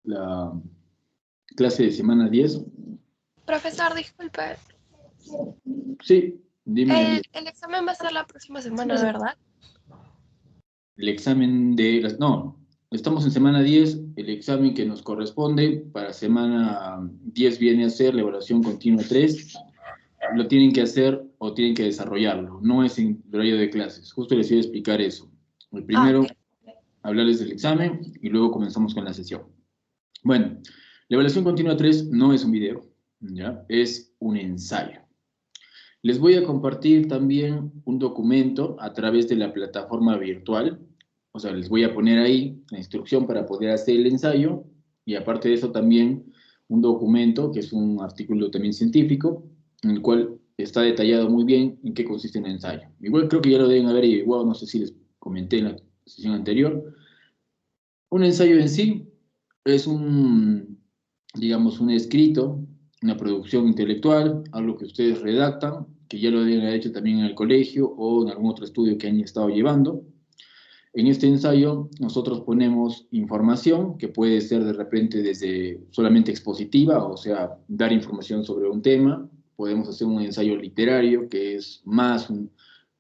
la clase de semana 10. Profesor, disculpe. Sí, dime. El examen va a ser la próxima semana, ¿verdad? El examen de... No, estamos en semana 10. El examen que nos corresponde para semana 10 viene a ser la evaluación continua 3. Lo tienen que hacer o tienen que desarrollarlo. No es en horario de clases. Justo les iba a explicar eso. El primero, Ok. hablarles del examen y luego comenzamos con la sesión. Bueno, la evaluación continua 3 no es un video, ¿ya? Es un ensayo. Les voy a compartir también un documento a través de la plataforma virtual. O sea, les voy a poner ahí la instrucción para poder hacer el ensayo y aparte de eso también un documento que es un artículo también científico en el cual está detallado muy bien en qué consiste un ensayo. Igual creo que ya lo deben haber igual, no sé si les comenté en la sesión anterior. Un ensayo en sí es digamos, un escrito, una producción intelectual, algo que ustedes redactan, que ya lo deben haber hecho también en el colegio o en algún otro estudio que han estado llevando. En este ensayo nosotros ponemos información que puede ser de repente desde solamente expositiva, o sea, dar información sobre un tema. Podemos hacer un ensayo literario que es más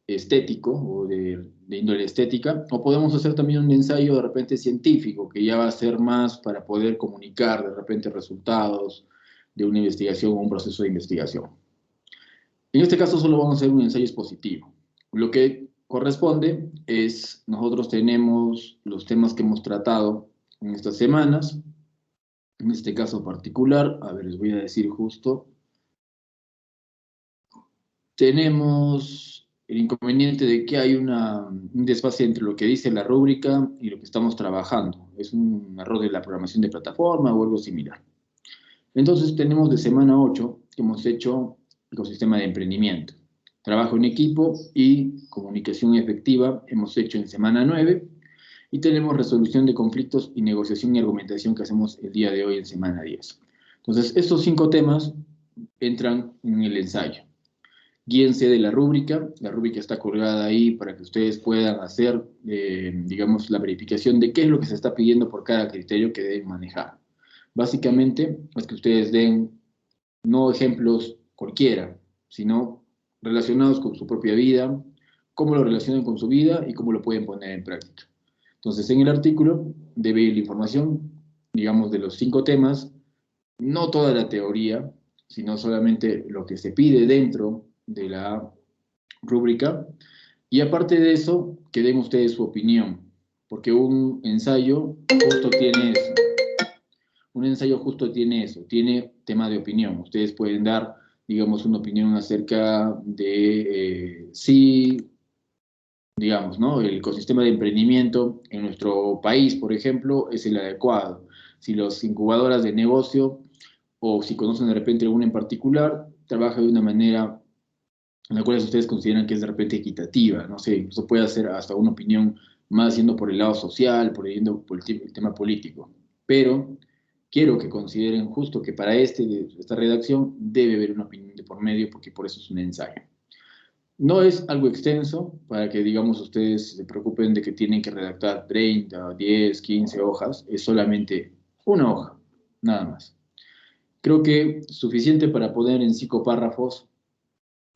estético o de índole estética, o podemos hacer también un ensayo de repente científico, que ya va a ser más para poder comunicar de repente resultados de una investigación o un proceso de investigación. En este caso solo vamos a hacer un ensayo expositivo. Lo que corresponde es, nosotros tenemos los temas que hemos tratado en estas semanas, en este caso particular, a ver, les voy a decir justo, tenemos el inconveniente de que hay un desfase entre lo que dice la rúbrica y lo que estamos trabajando. Es un error de la programación de plataforma o algo similar. Entonces tenemos de semana 8 que hemos hecho ecosistema de emprendimiento. Trabajo en equipo y comunicación efectiva hemos hecho en semana 9 y tenemos resolución de conflictos y negociación y argumentación que hacemos el día de hoy en semana 10. Entonces estos 5 temas entran en el ensayo. Guíense de la rúbrica está colgada ahí para que ustedes puedan hacer, digamos, la verificación de qué es lo que se está pidiendo por cada criterio que deben manejar. Básicamente es que ustedes den no ejemplos cualquiera, sino relacionados con su propia vida, cómo lo relacionan con su vida y cómo lo pueden poner en práctica. Entonces, en el artículo debe ir la información, digamos, de los 5 temas, no toda la teoría, sino solamente lo que se pide dentro de la rúbrica. Y aparte de eso, que den ustedes su opinión, porque un ensayo justo tiene eso. Un ensayo justo tiene eso, tiene tema de opinión. Ustedes pueden dar, digamos, una opinión acerca de si, digamos, ¿no? El ecosistema de emprendimiento en nuestro país, por ejemplo, es el adecuado. Si las incubadoras de negocio o si conocen de repente alguna en particular, trabaja de una manera en la cual ustedes consideran que es de repente equitativa, no sé, eso puede ser hasta una opinión más yendo por el lado social, por el tema político, pero quiero que consideren justo que para esta redacción debe haber una opinión de por medio, porque por eso es un ensayo. No es algo extenso para que, digamos, ustedes se preocupen de que tienen que redactar 30, 10, 15 hojas, es solamente una hoja, nada más. Creo que suficiente para poner en 5 párrafos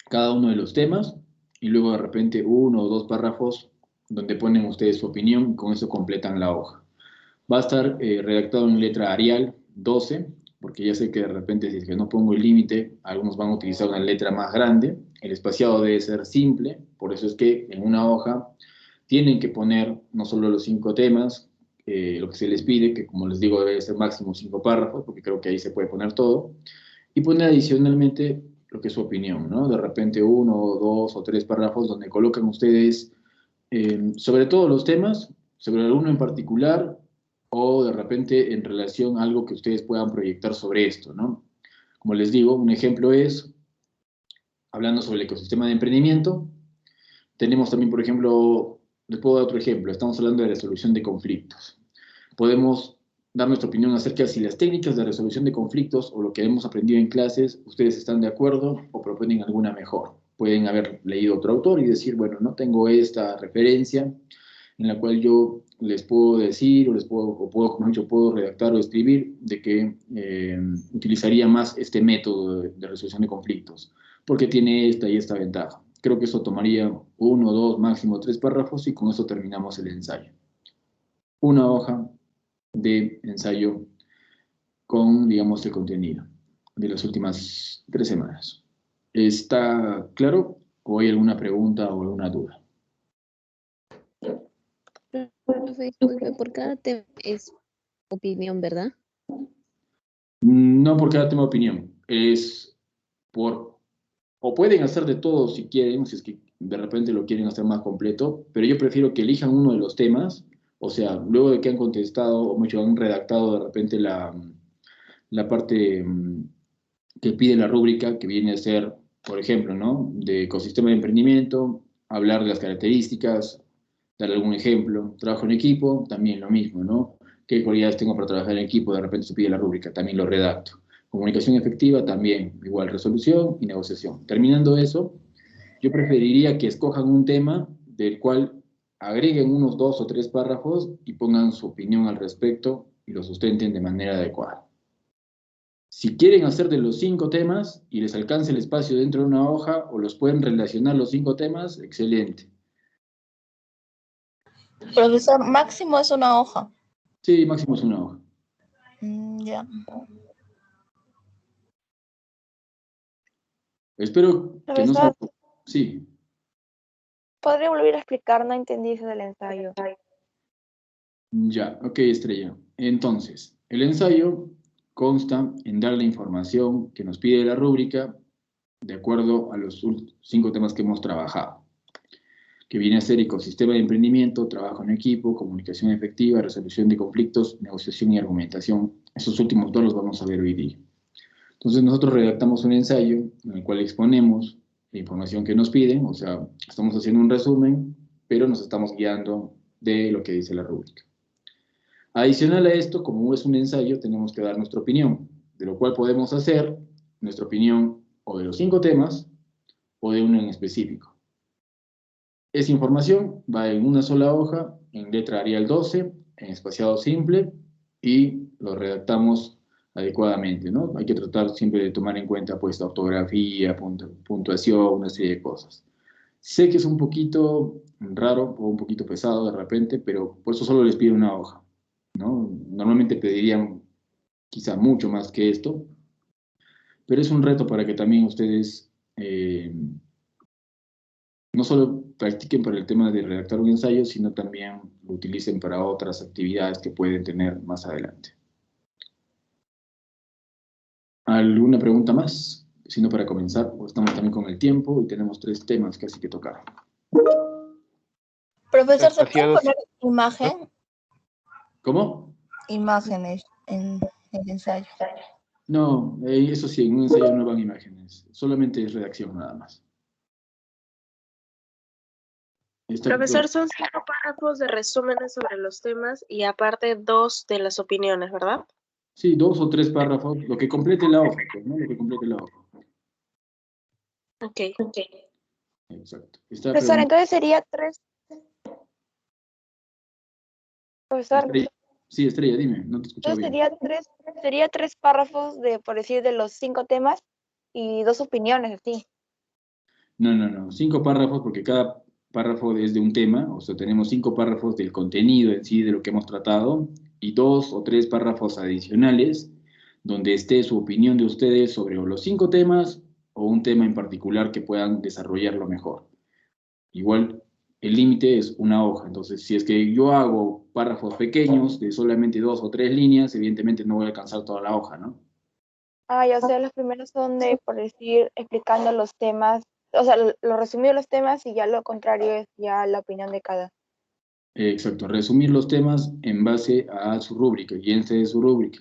cada uno de los temas y luego de repente 1 o 2 párrafos donde ponen ustedes su opinión y con eso completan la hoja. Va a estar redactado en letra Arial 12, porque ya sé que de repente si es que no pongo el límite, algunos van a utilizar una letra más grande. El espaciado debe ser simple, por eso es que en una hoja tienen que poner no solo los 5 temas, lo que se les pide, que como les digo debe ser máximo 5 párrafos, porque creo que ahí se puede poner todo, y poner adicionalmente lo que es su opinión, ¿no? De repente 1, 2 o 3 párrafos donde colocan ustedes sobre todos los temas, sobre alguno en particular, o de repente en relación a algo que ustedes puedan proyectar sobre esto, ¿no? Como les digo, un ejemplo es, hablando sobre el ecosistema de emprendimiento, tenemos también, por ejemplo, les puedo dar otro ejemplo, estamos hablando de resolución de conflictos. Podemos dar nuestra opinión acerca de si las técnicas de resolución de conflictos o lo que hemos aprendido en clases, ustedes están de acuerdo o proponen alguna mejor. Pueden haber leído otro autor y decir, bueno, no tengo esta referencia en la cual yo les puedo decir, como he dicho, puedo redactar o escribir de que utilizaría más este método de resolución de conflictos, porque tiene esta y esta ventaja. Creo que eso tomaría uno, dos, máximo tres párrafos y con eso terminamos el ensayo. Una hoja de ensayo con, digamos, el contenido de las últimas 3 semanas. ¿Está claro? ¿O hay alguna pregunta o alguna duda? Profe, disculpe, por cada tema es opinión, ¿verdad? No por cada tema de opinión, es por, o pueden hacer de todo si quieren, si es que de repente lo quieren hacer más completo, pero yo prefiero que elijan uno de los temas, o sea, luego de que han contestado o mucho han redactado de repente la parte que pide la rúbrica, que viene a ser, por ejemplo, ¿no? De ecosistema de emprendimiento, hablar de las características, dar algún ejemplo. Trabajo en equipo, también lo mismo, ¿no? ¿Qué cualidades tengo para trabajar en equipo? De repente se pide la rúbrica, también lo redacto. Comunicación efectiva, también, igual resolución y negociación. Terminando eso, yo preferiría que escojan un tema del cual agreguen unos 2 o 3 párrafos y pongan su opinión al respecto y lo sustenten de manera adecuada. Si quieren hacer de los 5 temas y les alcance el espacio dentro de una hoja o los pueden relacionar los 5 temas, excelente. Profesor, máximo es una hoja. Sí, máximo es una hoja. Ya. Espero que no sea... Profesor, Sí, ¿podría volver a explicar? No entendí eso del ensayo. ya, ok, Estrella. Entonces, el ensayo consta en dar la información que nos pide la rúbrica de acuerdo a los 5 temas que hemos trabajado, que viene a ser ecosistema de emprendimiento, trabajo en equipo, comunicación efectiva, resolución de conflictos, negociación y argumentación. Esos últimos 2 los vamos a ver hoy día. Entonces nosotros redactamos un ensayo en el cual exponemos la información que nos piden, o sea, estamos haciendo un resumen, pero nos estamos guiando de lo que dice la rúbrica. Adicional a esto, como es un ensayo, tenemos que dar nuestra opinión, de lo cual podemos hacer nuestra opinión o de los 5 temas o de uno en específico. Esa información va en una sola hoja, en letra Arial 12, en espaciado simple, y lo redactamos adecuadamente, ¿no? Hay que tratar siempre de tomar en cuenta, pues, la ortografía, puntuación, una serie de cosas. Sé que es un poquito raro o un poquito pesado de repente, pero por eso solo les pido una hoja, ¿no? Normalmente pedirían quizá mucho más que esto, pero es un reto para que también ustedes no solo practiquen para el tema de redactar un ensayo, sino también lo utilicen para otras actividades que pueden tener más adelante. ¿Alguna pregunta más? Si no, para comenzar, pues estamos también con el tiempo y tenemos 3 temas casi que tocar. Profesor, ¿se puede poner ¿Cómo? imágenes en el ensayo? No, eso sí, en un ensayo no van imágenes, solamente es redacción nada más. Profesor, son 5 párrafos de resúmenes sobre los temas y aparte 2 de las opiniones, ¿verdad? Sí, 2 o 3 párrafos, lo que complete la hoja, pues, ¿no? Lo que complete la hoja. Ok. Exacto. Profesor, entonces sería 3. Profesor, Estrella. Sí, Estrella, dime, no te escuchaba entonces bien. sería 3 párrafos de, por decir, de los 5 temas y 2 opiniones, así. No. 5 párrafos porque cada párrafo es de un tema, o sea, tenemos 5 párrafos del contenido en sí de lo que hemos tratado y 2 o 3 párrafos adicionales donde esté su opinión de ustedes sobre los 5 temas o un tema en particular que puedan desarrollarlo mejor. Igual, el límite es una hoja, entonces si es que yo hago párrafos pequeños de solamente 2 o 3 líneas, evidentemente no voy a alcanzar toda la hoja, ¿no? Ya o sea, los primeros son de, por decir, explicando los temas, o sea, lo resumido de los temas y ya lo contrario es ya la opinión de cada. Exacto, resumir los temas en base a su rúbrica, guíense de su rúbrica.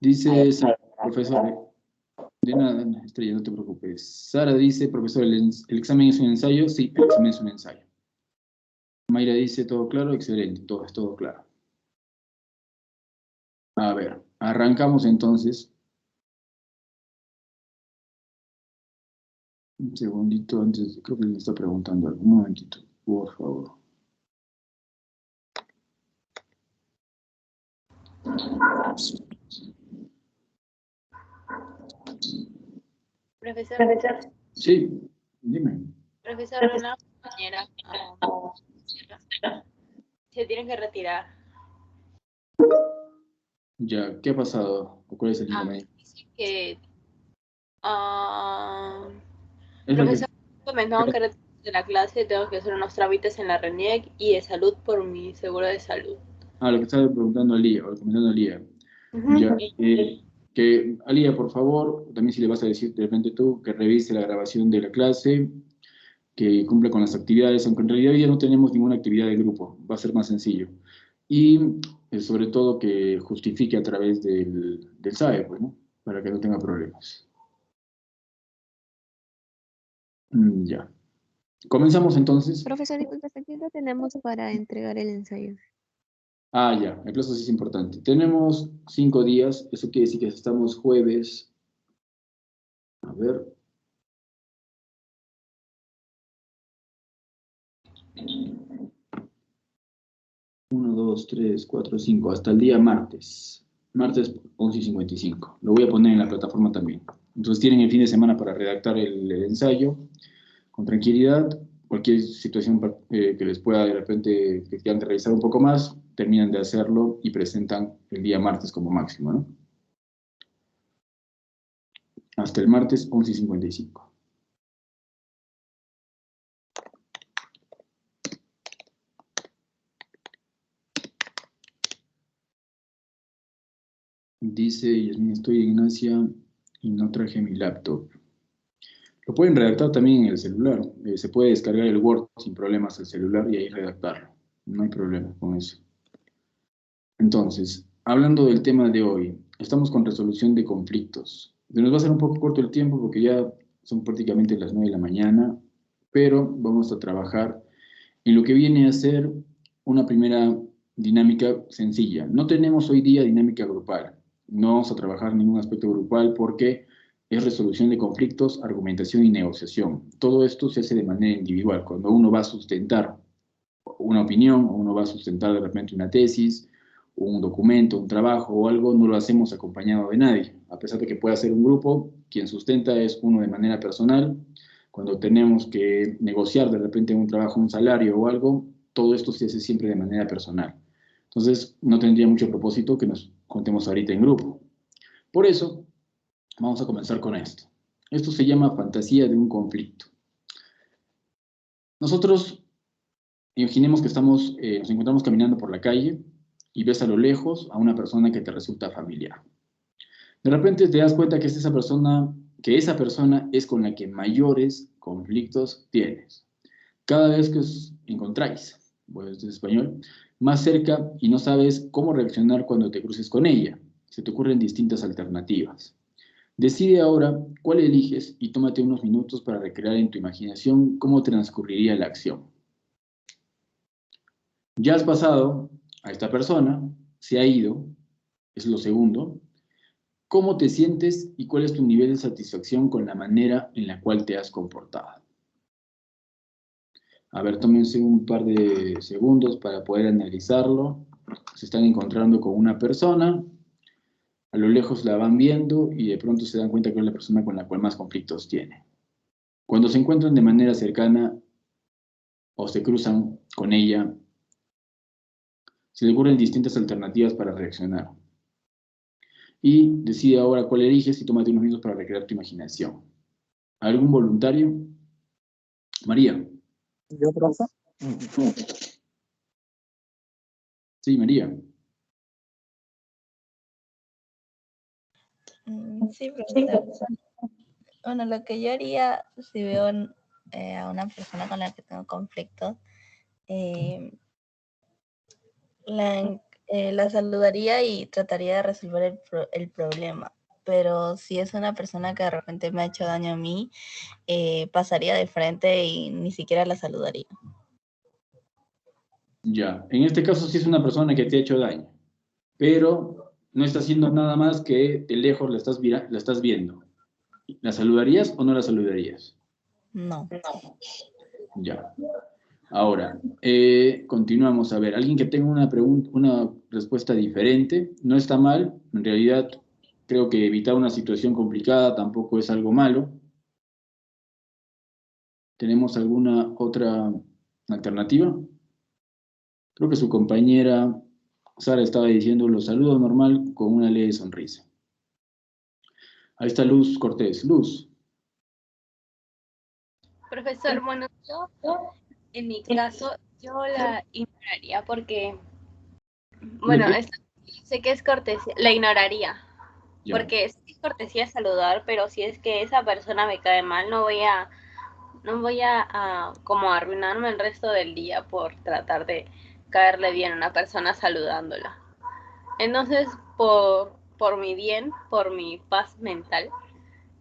Dice Sara, profesor, de nada, Estrella, no te preocupes. Sara dice, profesor, ¿el examen es un ensayo? Sí, el examen es un ensayo. Mayra dice, ¿todo claro? Excelente, todo claro. A ver, arrancamos entonces. Un segundito antes, creo que le está preguntando algo. Un momentito, por favor. Profesor, Sí, dime. profesor, una compañera se tiene que retirar. Ya, ¿qué ha pasado? ¿O cuál es el inconveniente? Dice que Es lo que... profesor, me tengo que retirar de la clase, tengo que hacer unos trámites en la RENIEC y de salud por mi seguro de salud. lo que estaba preguntando Alía, o comentando Alía. Ujú. Ya, que Alía, por favor, también si le vas a decir de repente tú, que revise la grabación de la clase, que cumpla con las actividades, aunque en realidad hoy ya no tenemos ninguna actividad de grupo, va a ser más sencillo. Y sobre todo que justifique a través del SAE, pues, ¿no? Para que no tenga problemas. Ya. Comenzamos entonces. Profesor, disculpe, ¿hasta qué hora tenemos para entregar el ensayo? Ya, el plazo sí es importante. Tenemos 5 días, eso quiere decir que estamos jueves. A ver. Uno, 2, 3, 4, 5, hasta el día martes. Martes 11:55. Lo voy a poner en la plataforma también. Entonces tienen el fin de semana para redactar el ensayo con tranquilidad. Cualquier situación que les pueda de repente, que quieran revisar un poco más, terminan de hacerlo y presentan el día martes como máximo, ¿no? Hasta el martes 11:55. Dice Yasmin, estoy en Asia y no traje mi laptop. Lo pueden redactar también en el celular. Se puede descargar el Word sin problemas al celular y ahí redactarlo. No hay problema con eso. Entonces, hablando del tema de hoy, estamos con resolución de conflictos. Nos va a ser un poco corto el tiempo porque ya son prácticamente las 9 de la mañana, pero vamos a trabajar en lo que viene a ser una primera dinámica sencilla. No tenemos hoy día dinámica grupal. No vamos a trabajar ningún aspecto grupal porque es resolución de conflictos, argumentación y negociación. Todo esto se hace de manera individual. Cuando uno va a sustentar una opinión, o uno va a sustentar de repente una tesis, un documento, un trabajo o algo, no lo hacemos acompañado de nadie. A pesar de que pueda ser un grupo, quien sustenta es uno de manera personal. Cuando tenemos que negociar de repente un trabajo, un salario o algo, todo esto se hace siempre de manera personal. Entonces, no tendría mucho propósito que nos contemos ahorita en grupo. Por eso, vamos a comenzar con esto. Esto se llama fantasía de un conflicto. Nosotros imaginemos que nos encontramos caminando por la calle y ves a lo lejos a una persona que te resulta familiar. De repente te das cuenta que esa persona es con la que mayores conflictos tienes. Cada vez que os encontráis, bueno, esto es español, más cerca y no sabes cómo reaccionar cuando te cruces con ella. Se te ocurren distintas alternativas. Decide ahora cuál eliges y tómate unos minutos para recrear en tu imaginación cómo transcurriría la acción. Ya has pasado a esta persona, se ha ido, es lo segundo. ¿Cómo te sientes y cuál es tu nivel de satisfacción con la manera en la cual te has comportado? A ver, tómense un par de segundos para poder analizarlo. Se están encontrando con una persona, a lo lejos la van viendo y de pronto se dan cuenta que es la persona con la cual más conflictos tiene. Cuando se encuentran de manera cercana o se cruzan con ella, se le ocurren distintas alternativas para reaccionar. Y decide ahora cuál eliges y tómate unos minutos para recrear tu imaginación. ¿Algún voluntario? María. ¿Yo, profe? Sí, María. Sí, profesor. Bueno, lo que yo haría si veo a una persona con la que tengo conflictos, la saludaría y trataría de resolver el problema. Pero si es una persona que de repente me ha hecho daño a mí, pasaría de frente y ni siquiera la saludaría. Ya, en este caso sí es una persona que te ha hecho daño, pero no está haciendo nada más que de lejos la estás viendo. ¿La saludarías o no la saludarías? No. Ya. Ahora, continuamos. A ver, alguien que tenga una respuesta diferente. No está mal, en realidad creo que evitar una situación complicada tampoco es algo malo. ¿Tenemos alguna otra alternativa? Creo que su compañera Sara estaba diciendo los saludos normal con una leve sonrisa. Ahí está Luz Cortés. Luz. Profesor, bueno, yo en mi caso, yo la ignoraría porque, bueno, sé que es cortesía, la ignoraría. Ya. Porque es cortesía saludar, pero si es que esa persona me cae mal, no voy a como arruinarme el resto del día por tratar de caerle bien a una persona saludándola. Entonces, por mi bien, por mi paz mental,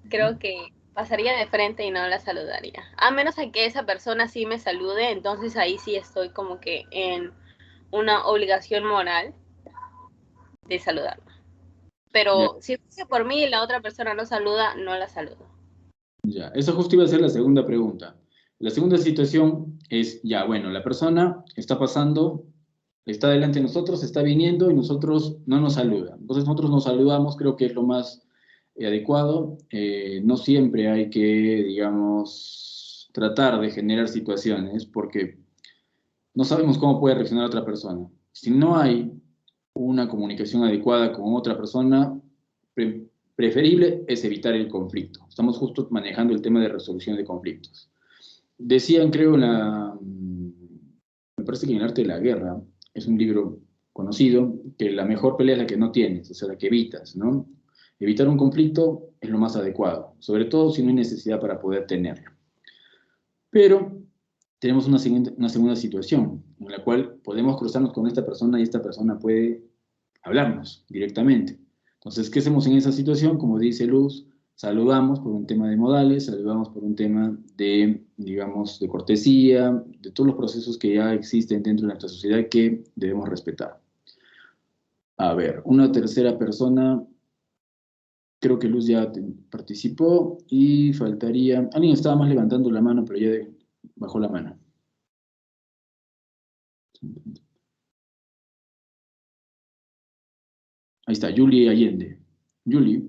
creo que pasaría de frente y no la saludaría. A menos a que esa persona sí me salude, entonces ahí sí estoy como que en una obligación moral de saludarla. Pero si fuese por mí y la otra persona no saluda, no la saludo. Ya, eso justo iba a ser la segunda pregunta. La segunda situación es, ya, bueno, la persona está pasando, está delante de nosotros, está viniendo y nosotros no nos saluda. Entonces nosotros nos saludamos, creo que es lo más adecuado. No siempre hay que, digamos, tratar de generar situaciones porque no sabemos cómo puede reaccionar otra persona. Si no hay una comunicación adecuada con otra persona, preferible es evitar el conflicto. Estamos justo manejando el tema de resolución de conflictos. Decían, creo, me parece que en el arte de la guerra, es un libro conocido, que la mejor pelea es la que no tienes, o sea, la que evitas, ¿no? Evitar un conflicto es lo más adecuado, sobre todo si no hay necesidad para poder tenerlo. Pero tenemos una segunda situación, en la cual podemos cruzarnos con esta persona y esta persona puede hablarnos directamente. Entonces, ¿qué hacemos en esa situación? Como dice Luz, saludamos por un tema de modales, saludamos por un tema de, digamos, de cortesía, de todos los procesos que ya existen dentro de nuestra sociedad que debemos respetar. A ver, una tercera persona, creo que Luz ya participó y faltaría, alguien estaba más levantando la mano, pero ya bajó la mano. Ahí está, Julie Allende. Julie.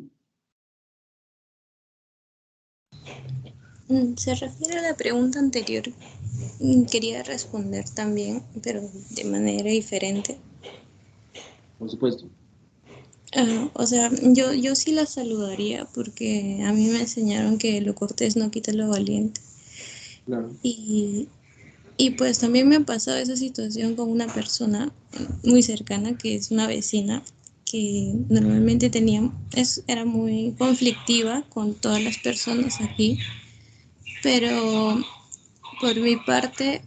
Se refiere a la pregunta anterior. Quería responder también, pero de manera diferente. Por supuesto. O sea, yo sí la saludaría porque a mí me enseñaron que lo cortés no quita lo valiente. Claro. Y pues también me ha pasado esa situación con una persona muy cercana, que es una vecina, que normalmente era muy conflictiva con todas las personas aquí, pero por mi parte,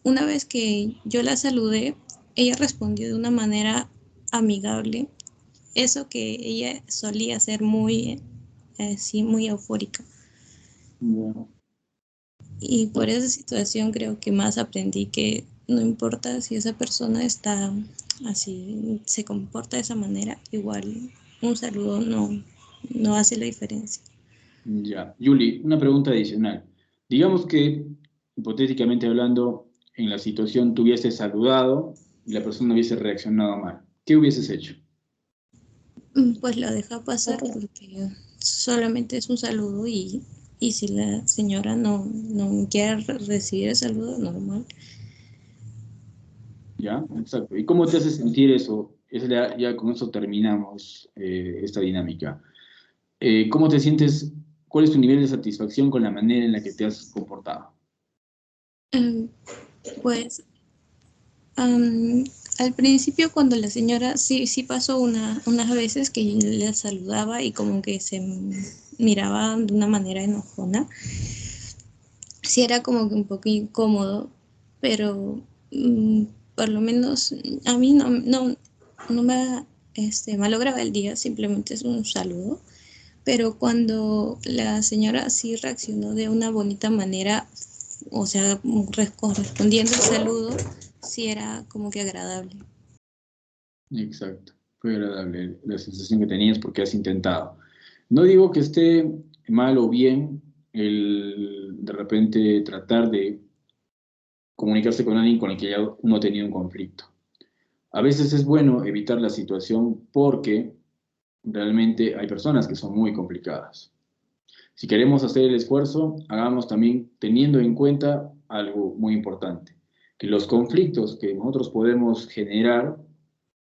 una vez que yo la saludé, ella respondió de una manera amigable. Eso que ella solía ser muy eufórica. Bueno. Y por esa situación creo que más aprendí que no importa si esa persona está así, se comporta de esa manera, igual un saludo no hace la diferencia. Ya. Julie, una pregunta adicional. Digamos que, hipotéticamente hablando, en la situación tú hubieses saludado y la persona hubiese reaccionado mal. ¿Qué hubieses hecho? Pues la deja pasar porque solamente es un saludo y si la señora no quiere recibir el saludo, normal. Ya, exacto. ¿Y cómo te hace sentir eso? Ya con eso terminamos esta dinámica. ¿Cómo te sientes? ¿Cuál es tu nivel de satisfacción con la manera en la que te has comportado? Pues al principio cuando la señora sí pasó unas veces que yo la saludaba y como que se miraba de una manera enojona, sí era como que un poco incómodo, pero por lo menos a mí no me malograba el día, simplemente es un saludo. Pero cuando la señora sí reaccionó de una bonita manera, o sea, correspondiendo al saludo, sí era como que agradable. Exacto. Fue agradable la sensación que tenías porque has intentado. No digo que esté mal o bien el de repente tratar de comunicarse con alguien con el que ya uno ha tenido un conflicto. A veces es bueno evitar la situación porque realmente hay personas que son muy complicadas. Si queremos hacer el esfuerzo, hagamos también teniendo en cuenta algo muy importante, que los conflictos que nosotros podemos generar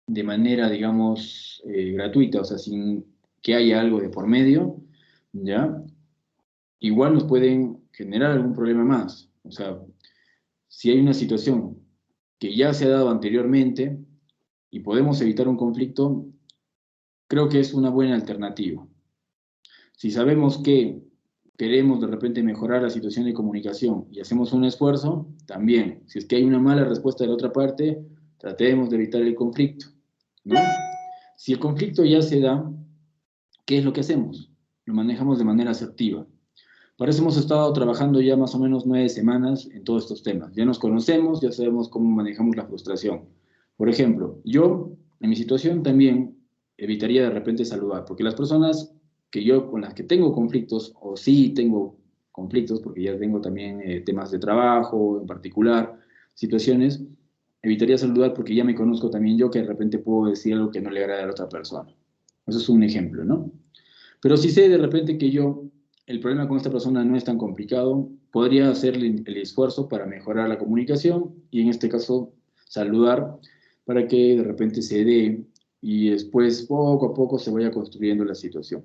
de manera, digamos, gratuita, o sea, sin que haya algo de por medio, ¿ya? Igual nos pueden generar algún problema más. O sea, si hay una situación que ya se ha dado anteriormente y podemos evitar un conflicto, creo que es una buena alternativa. Si sabemos que queremos de repente mejorar la situación de comunicación y hacemos un esfuerzo, también, si es que hay una mala respuesta de la otra parte, tratemos de evitar el conflicto, ¿no? Si el conflicto ya se da, ¿qué es lo que hacemos? Lo manejamos de manera asertiva. Para eso hemos estado trabajando ya más o menos 9 semanas en todos estos temas. Ya nos conocemos, ya sabemos cómo manejamos la frustración. Por ejemplo, yo, en mi situación también evitaría de repente saludar, porque las personas que yo con las que tengo conflictos, o sí tengo conflictos, porque ya tengo también temas de trabajo en particular, situaciones, evitaría saludar porque ya me conozco también yo que de repente puedo decir algo que no le agrada a la otra persona. Eso es un ejemplo, ¿no? Pero si sé de repente que el problema con esta persona no es tan complicado, podría hacer el esfuerzo para mejorar la comunicación y en este caso saludar para que de repente se dé y después poco a poco se vaya construyendo la situación.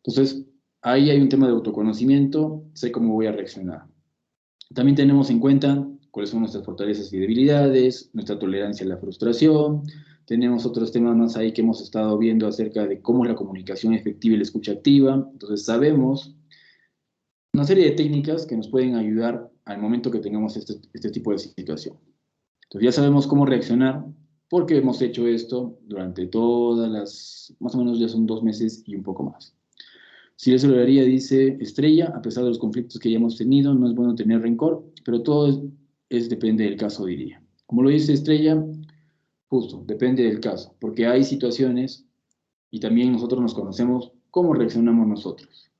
Entonces, ahí hay un tema de autoconocimiento, sé cómo voy a reaccionar. También tenemos en cuenta cuáles son nuestras fortalezas y debilidades, nuestra tolerancia a la frustración. Tenemos otros temas más ahí que hemos estado viendo acerca de cómo es la comunicación efectiva y la escucha activa. Entonces sabemos una serie de técnicas que nos pueden ayudar al momento que tengamos este tipo de situación. Entonces ya sabemos cómo reaccionar porque hemos hecho esto durante más o menos ya son 2 meses y un poco más. Si eso lo haría, dice Estrella, a pesar de los conflictos que ya hemos tenido, no es bueno tener rencor, pero todo depende del caso, diría. Como lo dice Estrella, justo, depende del caso, porque hay situaciones y también nosotros nos conocemos cómo reaccionamos nosotros.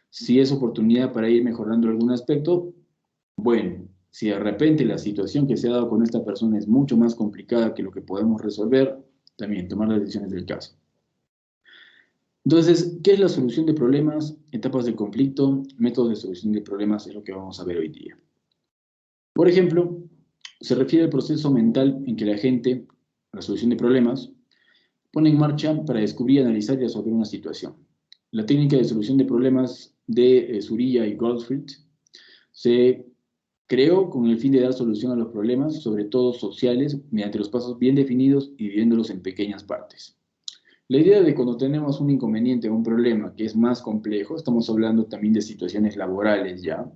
Si es oportunidad para ir mejorando algún aspecto, bueno, si de repente la situación que se ha dado con esta persona es mucho más complicada que lo que podemos resolver, también tomar las decisiones del caso. Entonces, ¿qué es la solución de problemas? Etapas de conflicto, métodos de solución de problemas es lo que vamos a ver hoy día. Por ejemplo, se refiere al proceso mental en que la gente, la solución de problemas, pone en marcha para descubrir, analizar y resolver una situación. La técnica de solución de problemas de Surya y Goldfield se creó con el fin de dar solución a los problemas, sobre todo sociales, mediante los pasos bien definidos y dividiéndolos en pequeñas partes. La idea de cuando tenemos un inconveniente o un problema que es más complejo, estamos hablando también de situaciones laborales ya,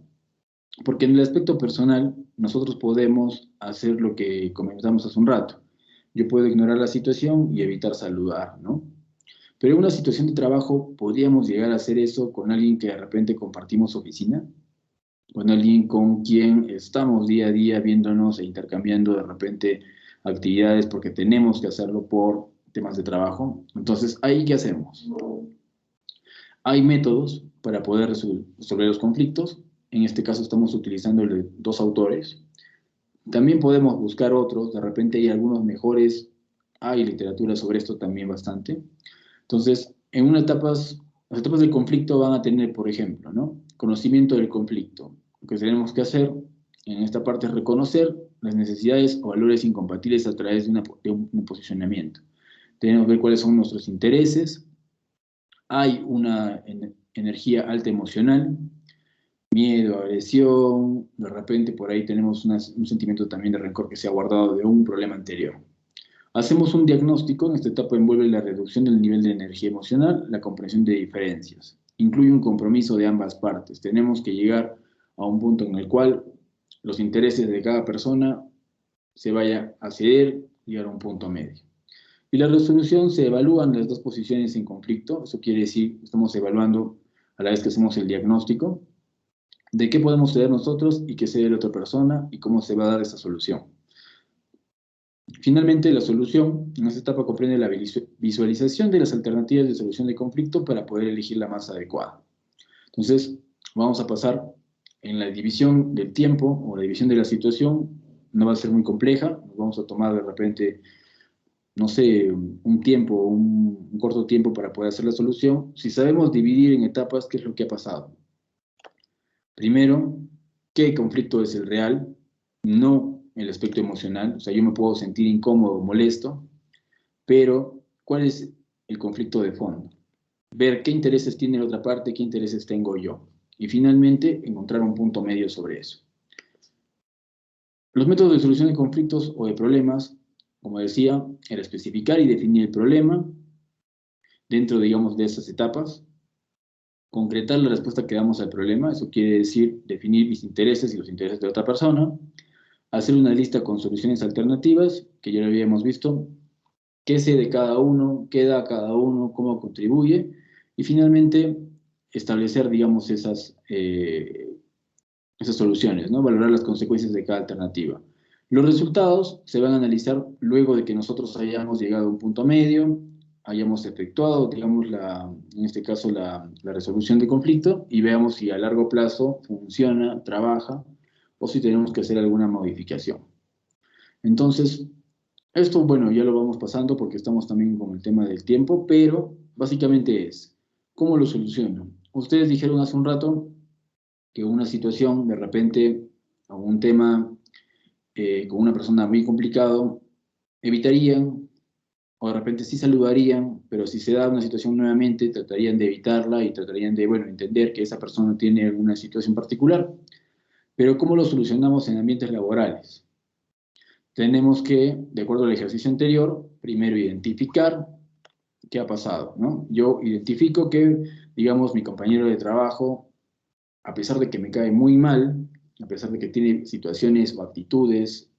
porque en el aspecto personal nosotros podemos hacer lo que comentamos hace un rato. Yo puedo ignorar la situación y evitar saludar, ¿no? Pero en una situación de trabajo podríamos llegar a hacer eso con alguien que de repente compartimos oficina, con alguien con quien estamos día a día viéndonos e intercambiando de repente actividades porque tenemos que hacerlo por temas de trabajo. Entonces, ¿ahí qué hacemos? Hay métodos para poder resolver los conflictos. En este caso estamos utilizando 2 autores. También podemos buscar otros. De repente hay algunos mejores. Hay literatura sobre esto también bastante. Entonces, las etapas del conflicto van a tener, por ejemplo, ¿no? Conocimiento del conflicto. Lo que tenemos que hacer en esta parte es reconocer las necesidades o valores incompatibles a través de un posicionamiento. Tenemos que ver cuáles son nuestros intereses. Hay una energía alta emocional, miedo, agresión, de repente por ahí tenemos un sentimiento también de rencor que se ha guardado de un problema anterior. Hacemos un diagnóstico, en esta etapa envuelve la reducción del nivel de energía emocional, la comprensión de diferencias. Incluye un compromiso de ambas partes. Tenemos que llegar a un punto en el cual los intereses de cada persona se vaya a ceder, llegar a un punto medio. Y la resolución se evalúan las 2 posiciones en conflicto. Eso quiere decir, estamos evaluando a la vez que hacemos el diagnóstico de qué podemos ceder nosotros y qué cede la otra persona y cómo se va a dar esa solución. Finalmente, la solución en esta etapa comprende la visualización de las alternativas de solución de conflicto para poder elegir la más adecuada. Entonces, vamos a pasar en la división del tiempo o la división de la situación no va a ser muy compleja, nos vamos a tomar de repente, no sé, un tiempo, un corto tiempo para poder hacer la solución. Si sabemos dividir en etapas, ¿qué es lo que ha pasado? Primero, ¿qué conflicto es el real? No el aspecto emocional, o sea, yo me puedo sentir incómodo, molesto, pero ¿cuál es el conflicto de fondo? Ver qué intereses tiene la otra parte, qué intereses tengo yo. Y finalmente, encontrar un punto medio sobre eso. Los métodos de solución de conflictos o de problemas, como decía, era especificar y definir el problema dentro, digamos, de esas etapas, concretar la respuesta que damos al problema, eso quiere decir definir mis intereses y los intereses de otra persona, hacer una lista con soluciones alternativas, que ya lo habíamos visto, qué sé de cada uno, qué da cada uno, cómo contribuye, y finalmente establecer, digamos, esas soluciones, ¿no? Valorar las consecuencias de cada alternativa. Los resultados se van a analizar luego de que nosotros hayamos llegado a un punto medio, hayamos efectuado, digamos, en este caso, la resolución de conflicto, y veamos si a largo plazo funciona, trabaja, o si tenemos que hacer alguna modificación. Entonces, esto, bueno, ya lo vamos pasando porque estamos también con el tema del tiempo, pero básicamente es, ¿cómo lo soluciono? Ustedes dijeron hace un rato que una situación, de repente, o un tema con una persona muy complicado, evitarían, o de repente sí saludarían, pero si se da una situación nuevamente, tratarían de evitarla y tratarían de, bueno, entender que esa persona tiene alguna situación particular. Pero ¿cómo lo solucionamos en ambientes laborales? Tenemos que, de acuerdo al ejercicio anterior, primero identificar qué ha pasado, ¿no? Yo identifico que, digamos, mi compañero de trabajo, a pesar de que me cae muy mal, a pesar de que tiene situaciones o actitudes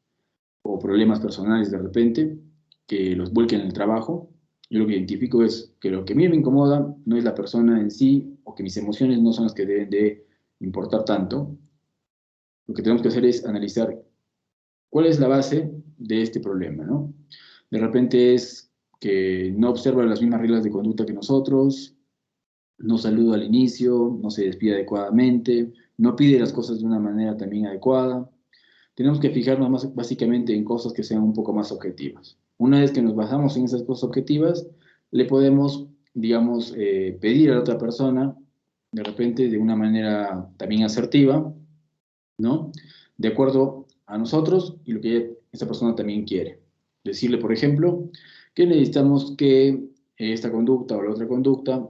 o problemas personales de repente, que los vuelquen en el trabajo, yo lo que identifico es que lo que a mí me incomoda no es la persona en sí, o que mis emociones no son las que deben de importar tanto. Lo que tenemos que hacer es analizar cuál es la base de este problema, ¿no? De repente es que no observa las mismas reglas de conducta que nosotros, no saluda al inicio, no se despide adecuadamente, no pide las cosas de una manera también adecuada. Tenemos que fijarnos más básicamente en cosas que sean un poco más objetivas. Una vez que nos basamos en esas cosas objetivas, le podemos, digamos, pedir a la otra persona, de repente de una manera también asertiva, ¿no? De acuerdo a nosotros y lo que esa persona también quiere. Decirle, por ejemplo, que necesitamos que esta conducta o la otra conducta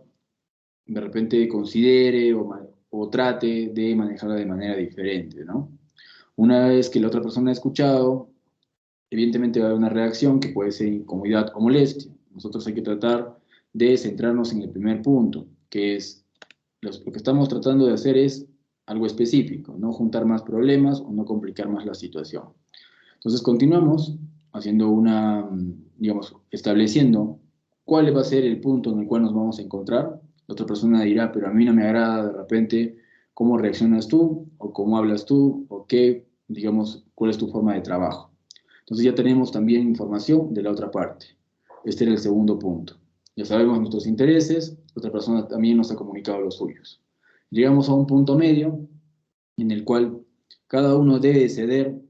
de repente considere o trate de manejarla de manera diferente, ¿no? Una vez que la otra persona ha escuchado, evidentemente va a haber una reacción que puede ser incomodidad o molestia. Nosotros hay que tratar de centrarnos en el primer punto, que es lo que estamos tratando de hacer es algo específico, no juntar más problemas o no complicar más la situación. Entonces continuamos haciendo digamos, estableciendo cuál va a ser el punto en el cual nos vamos a encontrar. La otra persona dirá, pero a mí no me agrada de repente cómo reaccionas tú, o cómo hablas tú, o qué, digamos, cuál es tu forma de trabajo. Entonces ya tenemos también información de la otra parte. Este era el segundo punto. Ya sabemos nuestros intereses, la otra persona también nos ha comunicado los suyos. Llegamos a un punto medio en el cual cada uno debe ceder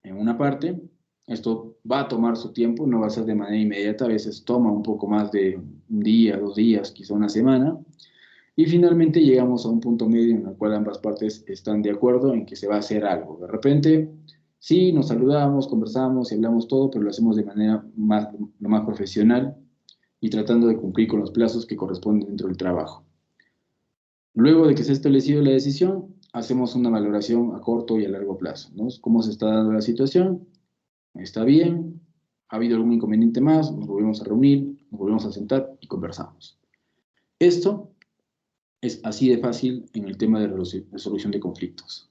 en una parte. Esto va a tomar su tiempo, no va a ser de manera inmediata, a veces toma un poco más de un día, 2 días, quizá una semana. Y finalmente llegamos a un punto medio en el cual ambas partes están de acuerdo en que se va a hacer algo. De repente, sí, nos saludamos, conversamos y hablamos todo, pero lo hacemos de manera lo más profesional y tratando de cumplir con los plazos que corresponden dentro del trabajo. Luego de que se ha establecido la decisión, hacemos una valoración a corto y a largo plazo, ¿no? ¿Cómo se está dando la situación? ¿Está bien? ¿Ha habido algún inconveniente más? Nos volvemos a reunir, nos volvemos a sentar y conversamos. Esto es así de fácil en el tema de resolución de conflictos.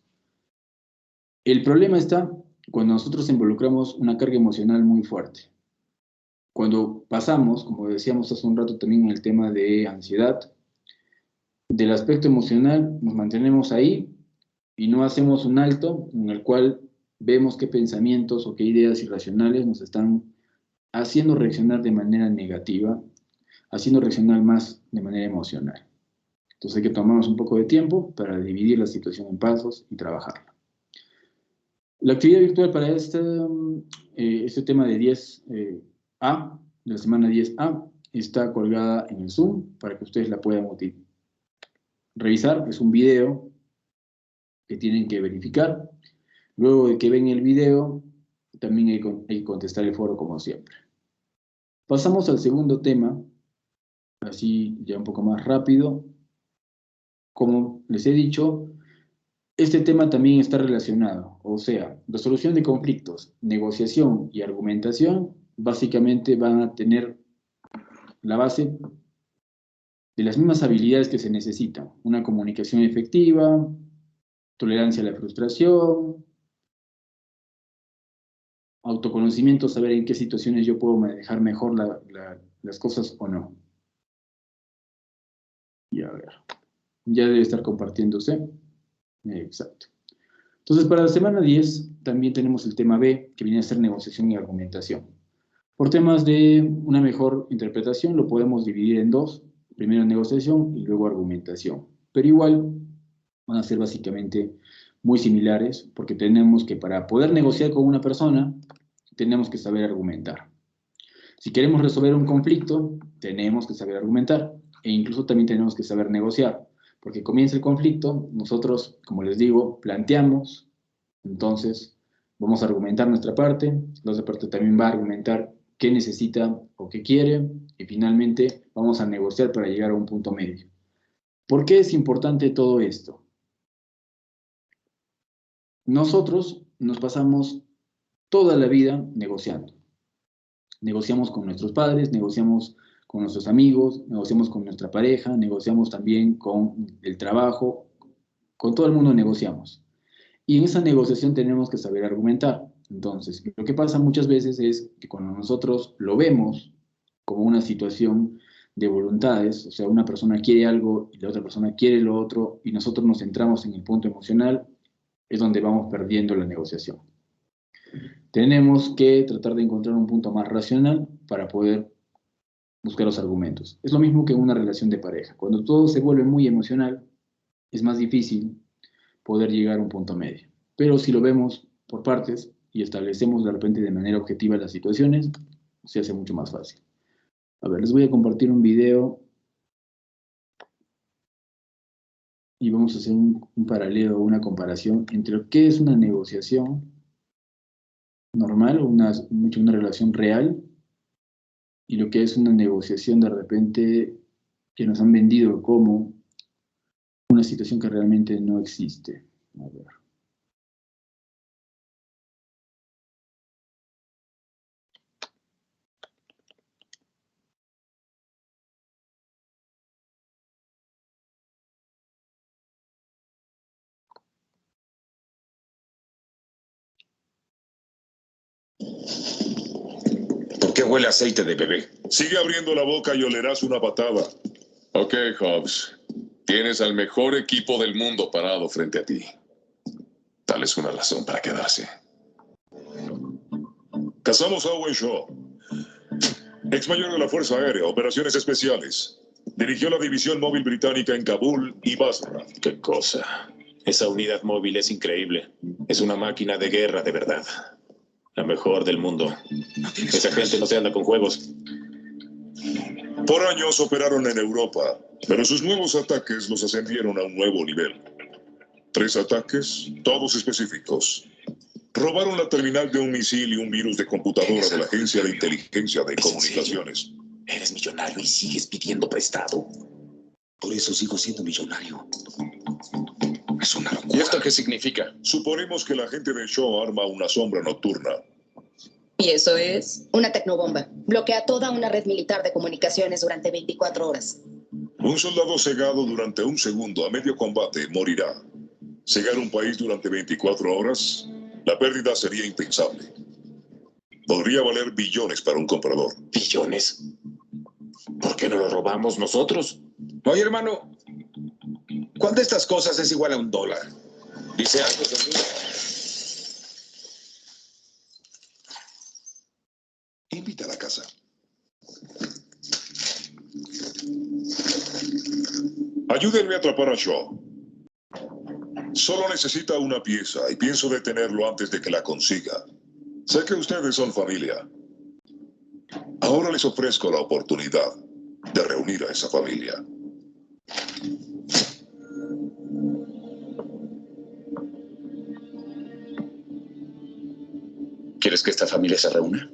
El problema está cuando nosotros involucramos una carga emocional muy fuerte. Cuando pasamos, como decíamos hace un rato también en el tema de ansiedad, del aspecto emocional nos mantenemos ahí y no hacemos un alto en el cual vemos qué pensamientos o qué ideas irracionales nos están haciendo reaccionar de manera negativa, haciendo reaccionar más de manera emocional. Entonces hay que tomarnos un poco de tiempo para dividir la situación en pasos y trabajarla. La actividad virtual para este tema de 10A, de la semana 10A, está colgada en el Zoom para que ustedes la puedan revisar. Es un video que tienen que verificar. Luego de que ven el video, también hay que contestar el foro como siempre. Pasamos al segundo tema, así ya un poco más rápido. Como les he dicho, este tema también está relacionado, o sea, resolución de conflictos, negociación y argumentación, básicamente van a tener la base de las mismas habilidades que se necesitan. Una comunicación efectiva, tolerancia a la frustración, autoconocimiento, saber en qué situaciones yo puedo manejar mejor las cosas o no. Y a ver, ya debe estar compartiéndose. Exacto. Entonces, para la semana 10 también tenemos el tema B, que viene a ser negociación y argumentación. Por temas de una mejor interpretación, lo podemos dividir en dos. Primero negociación y luego argumentación. Pero igual van a ser básicamente muy similares, porque tenemos que, para poder negociar con una persona, tenemos que saber argumentar. Si queremos resolver un conflicto, tenemos que saber argumentar, e incluso también tenemos que saber negociar, porque comienza el conflicto, nosotros, como les digo, planteamos, entonces vamos a argumentar nuestra parte, la otra parte también va a argumentar qué necesita o qué quiere, y finalmente vamos a negociar para llegar a un punto medio. ¿Por qué es importante todo esto? Nosotros nos pasamos toda la vida negociando. Negociamos con nuestros padres, negociamos con nuestros amigos, negociamos con nuestra pareja, negociamos también con el trabajo, con todo el mundo negociamos. Y en esa negociación tenemos que saber argumentar. Entonces, lo que pasa muchas veces es que cuando nosotros lo vemos como una situación de voluntades, o sea, una persona quiere algo y la otra persona quiere lo otro, y nosotros nos centramos en el punto emocional, es donde vamos perdiendo la negociación. Tenemos que tratar de encontrar un punto más racional para poder buscar los argumentos. Es lo mismo que en una relación de pareja. Cuando todo se vuelve muy emocional, es más difícil poder llegar a un punto medio. Pero si lo vemos por partes y establecemos de repente de manera objetiva las situaciones, se hace mucho más fácil. A ver, les voy a compartir un video y vamos a hacer un paralelo, una comparación entre lo que es una negociación normal, una relación real, y lo que es una negociación de repente que nos han vendido como una situación que realmente no existe. A ver. ¿Por qué huele a aceite de bebé? Sigue abriendo la boca y olerás una patada. Ok, Hobbs. Tienes al mejor equipo del mundo parado frente a ti. Tal es una razón para quedarse. Casamos a Owen Shaw, ex mayor de la Fuerza Aérea, Operaciones Especiales. Dirigió la división móvil británica en Kabul y Basra. Qué cosa. Esa unidad móvil es increíble. Es una máquina de guerra de verdad. La mejor del mundo. Esa gente no se anda con juegos. Por años operaron en Europa, pero sus nuevos ataques los ascendieron a un nuevo nivel. 3 ataques, todos específicos. Robaron la terminal de un misil y un virus de computadora de la Agencia de Inteligencia de Comunicaciones. Eres millonario y sigues pidiendo prestado. Por eso sigo siendo millonario. Es una locura. ¿Y esto qué significa? Suponemos que la gente de Shaw arma una sombra nocturna. ¿Y eso es? Una tecnobomba. Bloquea toda una red militar de comunicaciones durante 24 horas. Un soldado cegado durante un segundo a medio combate morirá. Cegar un país durante 24 horas, la pérdida sería impensable. Podría valer billones para un comprador. ¿Billones? ¿Por qué no lo robamos nosotros? Oye, hermano, ¿cuál de estas cosas es igual a $1? Dice algo conmigo. Invita a la casa. Ayúdenme a atrapar a Shaw. Solo necesita una pieza y pienso detenerlo antes de que la consiga. Sé que ustedes son familia. Ahora les ofrezco la oportunidad de reunir a esa familia. ¿Quieres que esta familia se reúna?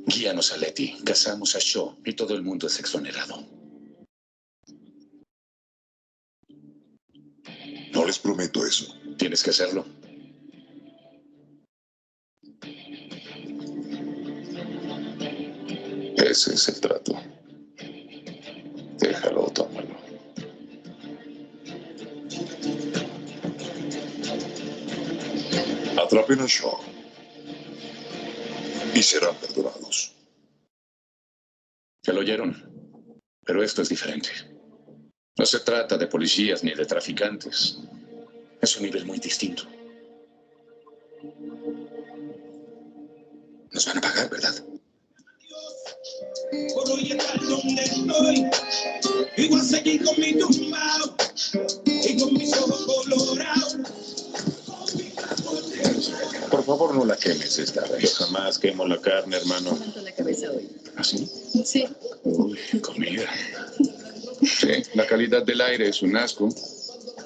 Guíanos a Letty, casamos a Shaw y todo el mundo es exonerado. No les prometo eso. Tienes que hacerlo. Ese es el trato. Déjalo, tómalo. Atrapen a Shaw y serán perdonados. ¿Se lo oyeron? Pero esto es diferente. No se trata de policías ni de traficantes. Es un nivel muy distinto. Nos van a pagar, ¿verdad? Por hoy estar donde estoy, y voy a seguir con mi tumbao y con mis ojos colorados. Por favor, no la quemes esta vez. Yo jamás quemo la carne, hermano. La cabeza hoy. ¿Ah, sí? Sí. Uy, comida. Sí, la calidad del aire es un asco.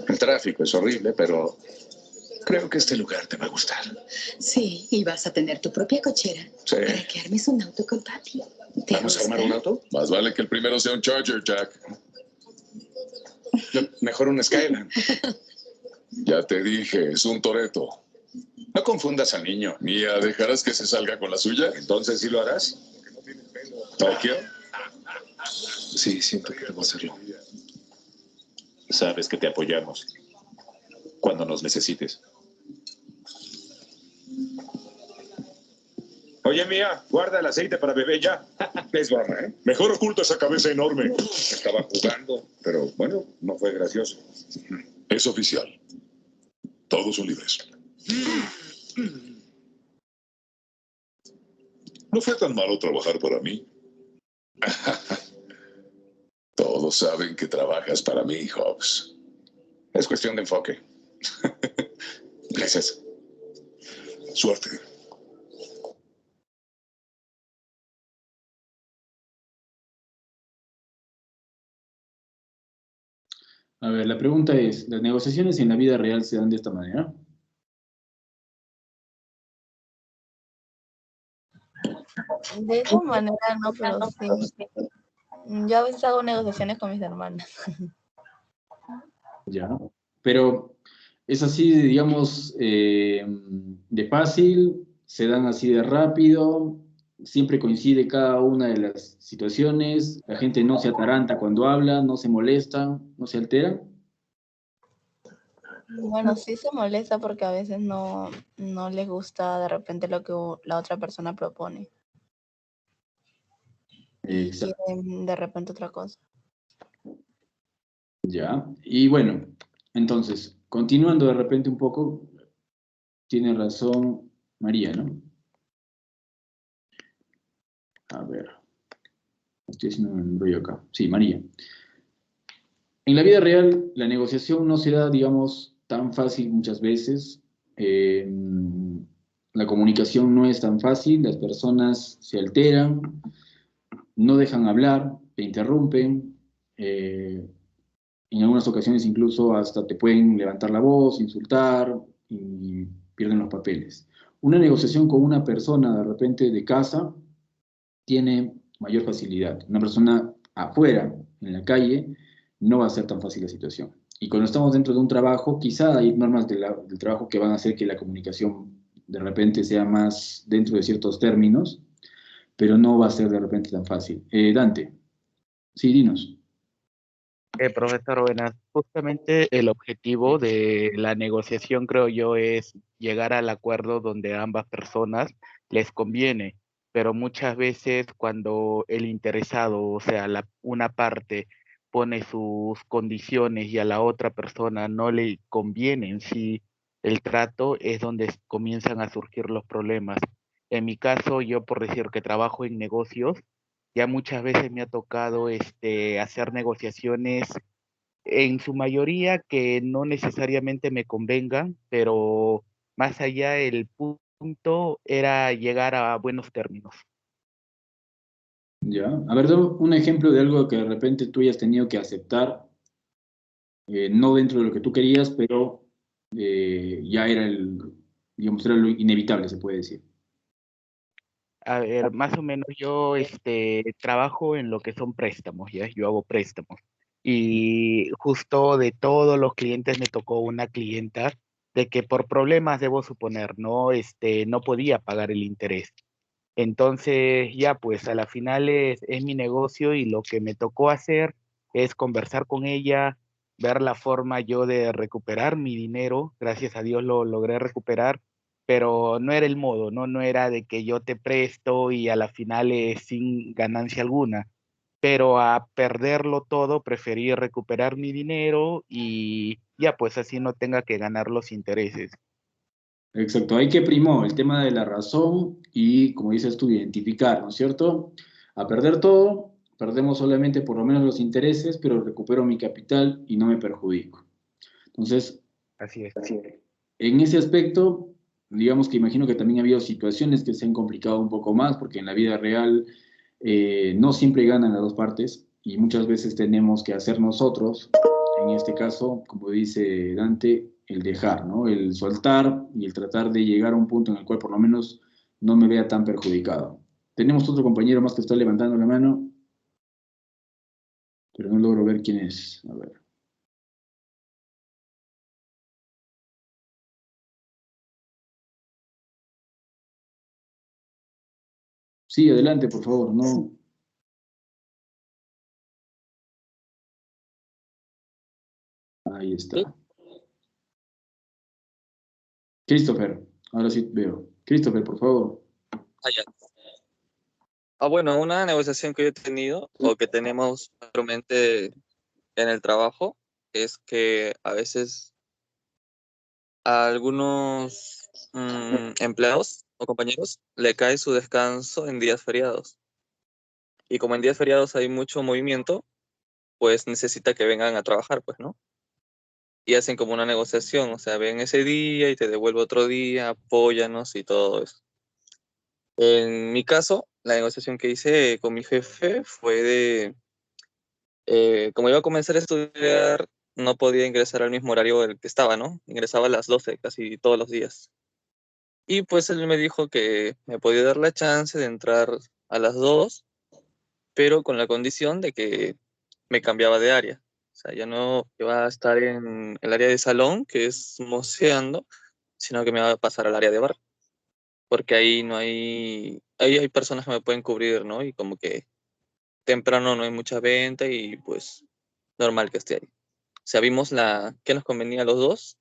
El tráfico es horrible, pero creo que este lugar te va a gustar. Sí, y vas a tener tu propia cochera. Sí. Para que armes un auto con papi. ¿Vamos a armar un auto? Más vale que el primero sea un Charger, Jack. No, mejor un Skyline. Ya te dije, es un Toretto. No confundas al niño. Mía, ¿dejarás que se salga con la suya? Entonces, ¿sí lo harás? ¿Tokio? Sí, siento que debo hacerlo. Sabes que te apoyamos cuando nos necesites. Oye, Mía, guarda el aceite para bebé ya. Es broma, ¿eh? Mejor oculta esa cabeza enorme. Estaba jugando, pero bueno, no fue gracioso. Es oficial. Todos son libres. No fue tan malo trabajar para mí. Todos saben que trabajas para mí, Hobbs. Es cuestión de enfoque. Gracias. Suerte. A ver, la pregunta es, ¿las negociaciones en la vida real se dan de esta manera? De esa manera no, pero sí. Yo a veces hago negociaciones con mis hermanas. Ya, pero es así, digamos, de fácil, se dan así de rápido, siempre coincide cada una de las situaciones, la gente no se ataranta cuando habla, no se molesta, no se altera. Bueno, sí se molesta porque a veces no les gusta de repente lo que la otra persona propone. Exacto. Quieren de repente otra cosa. Ya, y bueno, entonces, continuando de repente un poco, tiene razón María, ¿no? A ver, estoy haciendo un embrollo acá. Sí, María. En la vida real, la negociación no se da, digamos, tan fácil muchas veces. La comunicación no es tan fácil, las personas se alteran, no dejan hablar, te interrumpen. En algunas ocasiones incluso hasta te pueden levantar la voz, insultar y pierden los papeles. Una negociación con una persona de repente de casa tiene mayor facilidad. Una persona afuera, en la calle, no va a ser tan fácil la situación. Y cuando estamos dentro de un trabajo, quizá hay normas del trabajo que van a hacer que la comunicación de repente sea más dentro de ciertos términos, pero no va a ser de repente tan fácil. Dante, sí, dinos. Profesor, buenas. Justamente el objetivo de la negociación, creo yo, es llegar al acuerdo donde a ambas personas les conviene, pero muchas veces cuando el interesado, o sea, una parte pone sus condiciones y a la otra persona no le conviene en sí el trato, es donde comienzan a surgir los problemas. En mi caso, yo por decir que trabajo en negocios, ya muchas veces me ha tocado hacer negociaciones en su mayoría que no necesariamente me convengan, pero más allá el punto era llegar a buenos términos. Ya. A ver, dame un ejemplo de algo que de repente tú hayas tenido que aceptar, no dentro de lo que tú querías, pero ya era digamos, era lo inevitable, se puede decir. A ver, más o menos yo trabajo en lo que son préstamos, ¿ya? Yo hago préstamos. Y justo de todos los clientes me tocó una clienta de que por problemas, debo suponer, no podía pagar el interés. Entonces, ya pues a la final es mi negocio y lo que me tocó hacer es conversar con ella, ver la forma yo de recuperar mi dinero. Gracias a Dios lo logré recuperar, pero no era el modo, ¿no? No era de que yo te presto y a la final es sin ganancia alguna. Pero a perderlo todo, preferí recuperar mi dinero y ya pues así no tenga que ganar los intereses. Exacto, hay que primó el tema de la razón y, como dices tú, identificar, ¿no es cierto? A perder todo, perdemos solamente por lo menos los intereses, pero recupero mi capital y no me perjudico. Entonces, así es. En ese aspecto, digamos que imagino que también ha habido situaciones que se han complicado un poco más, porque en la vida real no siempre ganan las dos partes y muchas veces tenemos que hacer nosotros, en este caso, como dice Dante, el dejar, ¿no? El soltar y el tratar de llegar a un punto en el cual por lo menos no me vea tan perjudicado. Tenemos otro compañero más que está levantando la mano, pero no logro ver quién es. A ver. Sí, adelante, por favor, no. Ahí está. Christopher, ahora sí veo. Christopher, por favor. Ya. Bueno, una negociación que yo he tenido o que tenemos actualmente en el trabajo es que a veces a algunos empleados o compañeros le cae su descanso en días feriados. Y como en días feriados hay mucho movimiento, pues necesita que vengan a trabajar, pues, ¿no? Y hacen como una negociación, o sea, ven ese día y te devuelvo otro día, apóyanos y todo eso. En mi caso, la negociación que hice con mi jefe fue como iba a comenzar a estudiar, no podía ingresar al mismo horario el que estaba, ¿no? Ingresaba a las 12 casi todos los días. Y pues él me dijo que me podía dar la chance de entrar a las 2, pero con la condición de que me cambiaba de área. O sea, ya no iba a estar en el área de salón, que es moceando, sino que me va a pasar al área de bar. Porque ahí no hay, ahí hay personas que me pueden cubrir, ¿no? Y como que temprano no hay mucha venta y pues normal que esté ahí. O sea, vimos que nos convenía a los dos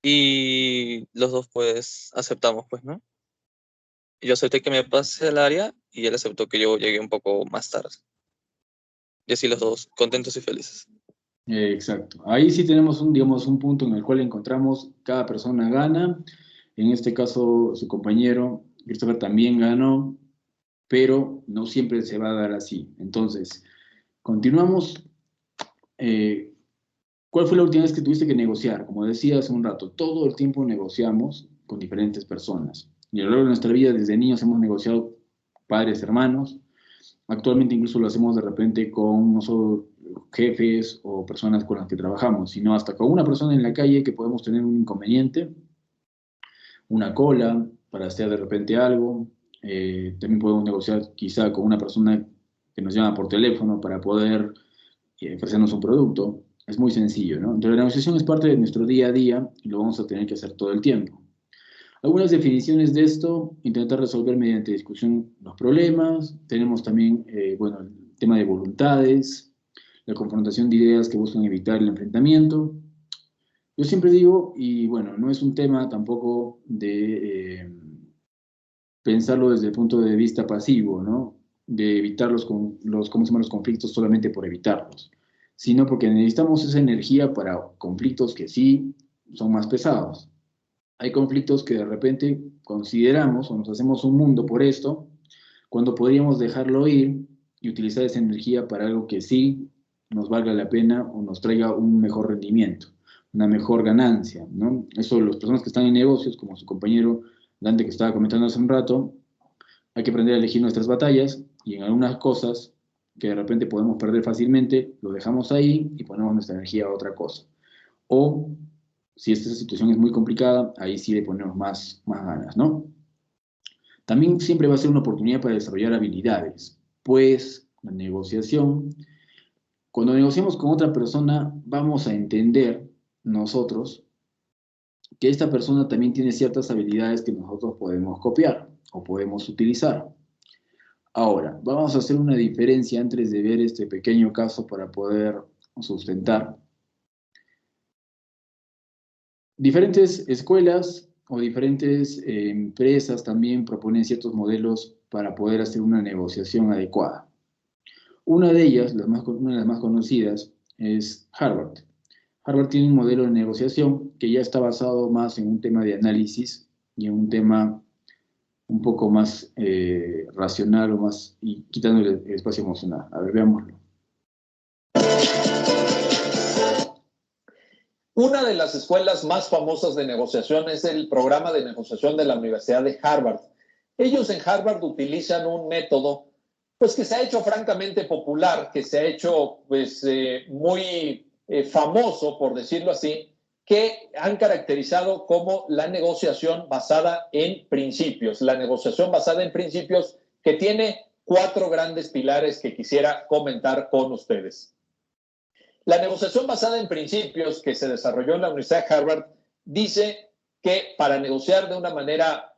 y los dos pues aceptamos, pues, ¿no? Yo acepté que me pase al área y él aceptó que yo llegue un poco más tarde. Y así los dos contentos y felices. Exacto. Ahí sí tenemos digamos, un punto en el cual encontramos cada persona gana. En este caso, su compañero Christopher también ganó, pero no siempre se va a dar así. Entonces, continuamos. ¿Cuál fue la última vez que tuviste que negociar? Como decía hace un rato, todo el tiempo negociamos con diferentes personas. Y a lo largo de nuestra vida, desde niños, hemos negociado padres, hermanos. Actualmente incluso lo hacemos de repente con no solo jefes o personas con las que trabajamos, sino hasta con una persona en la calle que podemos tener un inconveniente, una cola para hacer de repente algo. También podemos negociar quizá con una persona que nos llama por teléfono para poder ofrecernos un producto. Es muy sencillo, ¿no? Entonces la negociación es parte de nuestro día a día y lo vamos a tener que hacer todo el tiempo. Algunas definiciones de esto: intentar resolver mediante discusión los problemas. Tenemos también, bueno, el tema de voluntades, la confrontación de ideas que buscan evitar el enfrentamiento. Yo siempre digo, y bueno, no es un tema tampoco de pensarlo desde el punto de vista pasivo, ¿no? De evitar ¿cómo se llaman? Los conflictos solamente por evitarlos, sino porque necesitamos esa energía para conflictos que sí son más pesados. Hay conflictos que de repente consideramos o nos hacemos un mundo por esto, cuando podríamos dejarlo ir y utilizar esa energía para algo que sí nos valga la pena o nos traiga un mejor rendimiento, una mejor ganancia, ¿no? Eso, las personas que están en negocios, como su compañero Dante que estaba comentando hace un rato, hay que aprender a elegir nuestras batallas, y en algunas cosas que de repente podemos perder fácilmente, lo dejamos ahí y ponemos nuestra energía a otra cosa. O, si esta situación es muy complicada, ahí sí le ponemos más ganas, ¿no? También siempre va a ser una oportunidad para desarrollar habilidades, pues la negociación, cuando negociamos con otra persona, vamos a entender nosotros que esta persona también tiene ciertas habilidades que nosotros podemos copiar o podemos utilizar. Ahora, vamos a hacer una diferencia antes de ver este pequeño caso para poder sustentar. Diferentes escuelas o diferentes empresas también proponen ciertos modelos para poder hacer una negociación adecuada. Una de ellas, una de las más conocidas, es Harvard. Harvard tiene un modelo de negociación que ya está basado más en un tema de análisis y en un tema un poco más racional o más, y quitando el espacio emocional. A ver, veámoslo. Una de las escuelas más famosas de negociación es el programa de negociación de la Universidad de Harvard. Ellos en Harvard utilizan un método pues, que se ha hecho francamente popular, que se ha hecho pues, muy famoso, por decirlo así, que han caracterizado como la negociación basada en principios. La negociación basada en principios que tiene 4 grandes pilares que quisiera comentar con ustedes. La negociación basada en principios que se desarrolló en la Universidad de Harvard dice que para negociar de una manera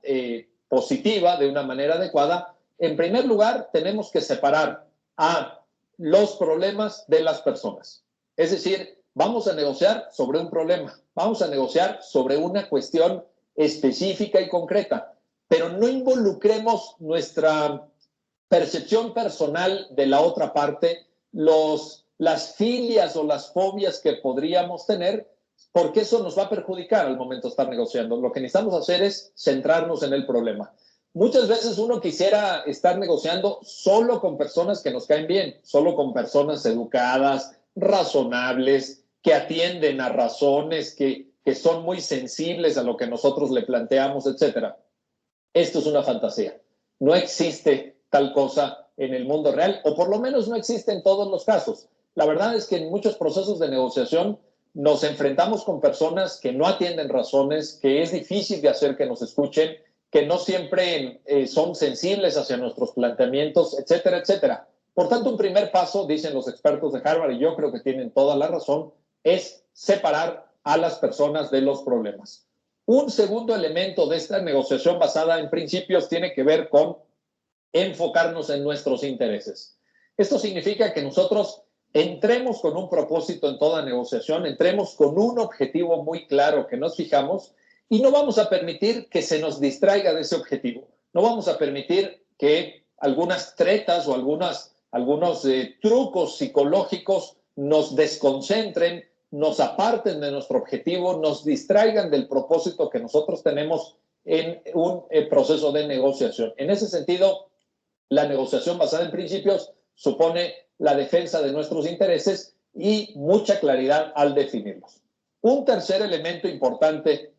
positiva, de una manera adecuada, en primer lugar tenemos que separar a los problemas de las personas. Es decir, vamos a negociar sobre un problema, vamos a negociar sobre una cuestión específica y concreta, pero no involucremos nuestra percepción personal de la otra parte, las filias o las fobias que podríamos tener, porque eso nos va a perjudicar al momento de estar negociando. Lo que necesitamos hacer es centrarnos en el problema. Muchas veces uno quisiera estar negociando solo con personas que nos caen bien, solo con personas educadas, razonables, que atienden a razones, que son muy sensibles a lo que nosotros le planteamos, etc. Esto es una fantasía. No existe tal cosa en el mundo real, o por lo menos no existe en todos los casos. La verdad es que en muchos procesos de negociación nos enfrentamos con personas que no atienden razones, que es difícil de hacer que nos escuchen, que no siempre son sensibles hacia nuestros planteamientos, etcétera, etcétera. Por tanto, un primer paso, dicen los expertos de Harvard, y yo creo que tienen toda la razón, es separar a las personas de los problemas. Un segundo elemento de esta negociación basada en principios tiene que ver con enfocarnos en nuestros intereses. Esto significa que nosotros entremos con un propósito en toda negociación, entremos con un objetivo muy claro que nos fijamos y no vamos a permitir que se nos distraiga de ese objetivo. No vamos a permitir que algunas tretas o algunos trucos psicológicos nos desconcentren, nos aparten de nuestro objetivo, nos distraigan del propósito que nosotros tenemos en un proceso de negociación. En ese sentido, la negociación basada en principios supone la defensa de nuestros intereses y mucha claridad al definirlos. Un tercer elemento importante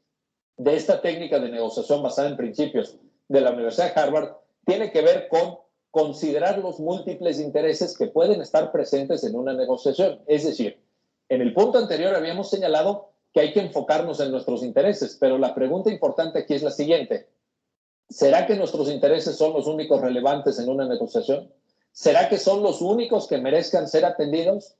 de esta técnica de negociación basada en principios de la Universidad de Harvard tiene que ver con considerar los múltiples intereses que pueden estar presentes en una negociación. Es decir, en el punto anterior habíamos señalado que hay que enfocarnos en nuestros intereses, pero la pregunta importante aquí es la siguiente. ¿Será que nuestros intereses son los únicos relevantes en una negociación? ¿Será que son los únicos que merezcan ser atendidos?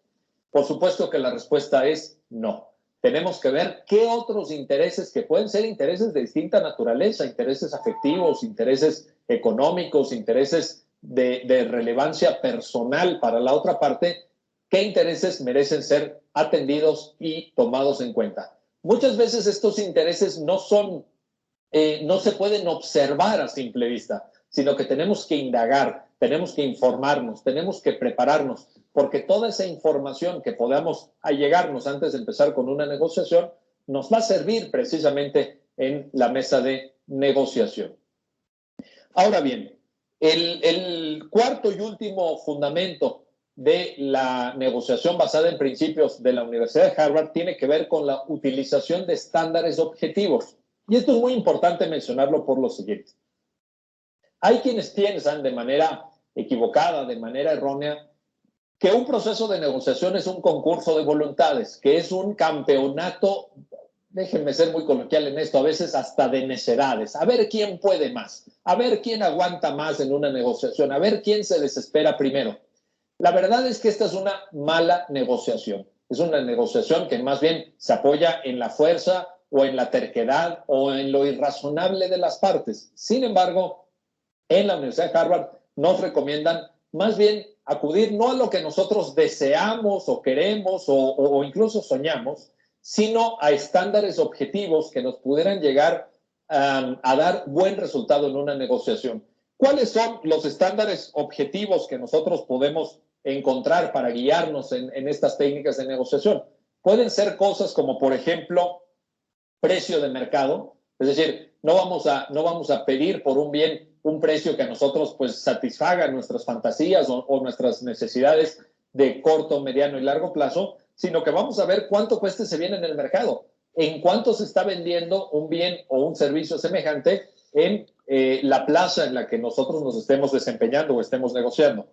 Por supuesto que la respuesta es no. Tenemos que ver qué otros intereses, que pueden ser intereses de distinta naturaleza, intereses afectivos, intereses económicos, intereses de relevancia personal para la otra parte, qué intereses merecen ser atendidos y tomados en cuenta. Muchas veces estos intereses no se pueden observar a simple vista, sino que tenemos que indagar, tenemos que informarnos, tenemos que prepararnos, porque toda esa información que podamos allegarnos antes de empezar con una negociación nos va a servir precisamente en la mesa de negociación. Ahora bien, el cuarto y último fundamento de la negociación basada en principios de la Universidad de Harvard tiene que ver con la utilización de estándares objetivos. Y esto es muy importante mencionarlo por lo siguiente. Hay quienes piensan de manera equivocada, de manera errónea, que un proceso de negociación es un concurso de voluntades, que es un campeonato, déjenme ser muy coloquial en esto, a veces hasta de necedades, a ver quién puede más, a ver quién aguanta más en una negociación, a ver quién se desespera primero. La verdad es que esta es una mala negociación. Es una negociación que más bien se apoya en la fuerza o en la terquedad o en lo irrazonable de las partes. Sin embargo, en la Universidad de Harvard nos recomiendan más bien acudir no a lo que nosotros deseamos o queremos o incluso soñamos, sino a estándares objetivos que nos pudieran llegar a dar buen resultado en una negociación. ¿Cuáles son los estándares objetivos que nosotros podemos encontrar para guiarnos en estas técnicas de negociación? Pueden ser cosas como, por ejemplo, precio de mercado, es decir, no vamos a pedir por un bien un precio que a nosotros pues satisfaga nuestras fantasías o nuestras necesidades de corto, mediano y largo plazo, sino que vamos a ver cuánto cuesta ese bien en el mercado, en cuánto se está vendiendo un bien o un servicio semejante en la plaza en la que nosotros nos estemos desempeñando o estemos negociando.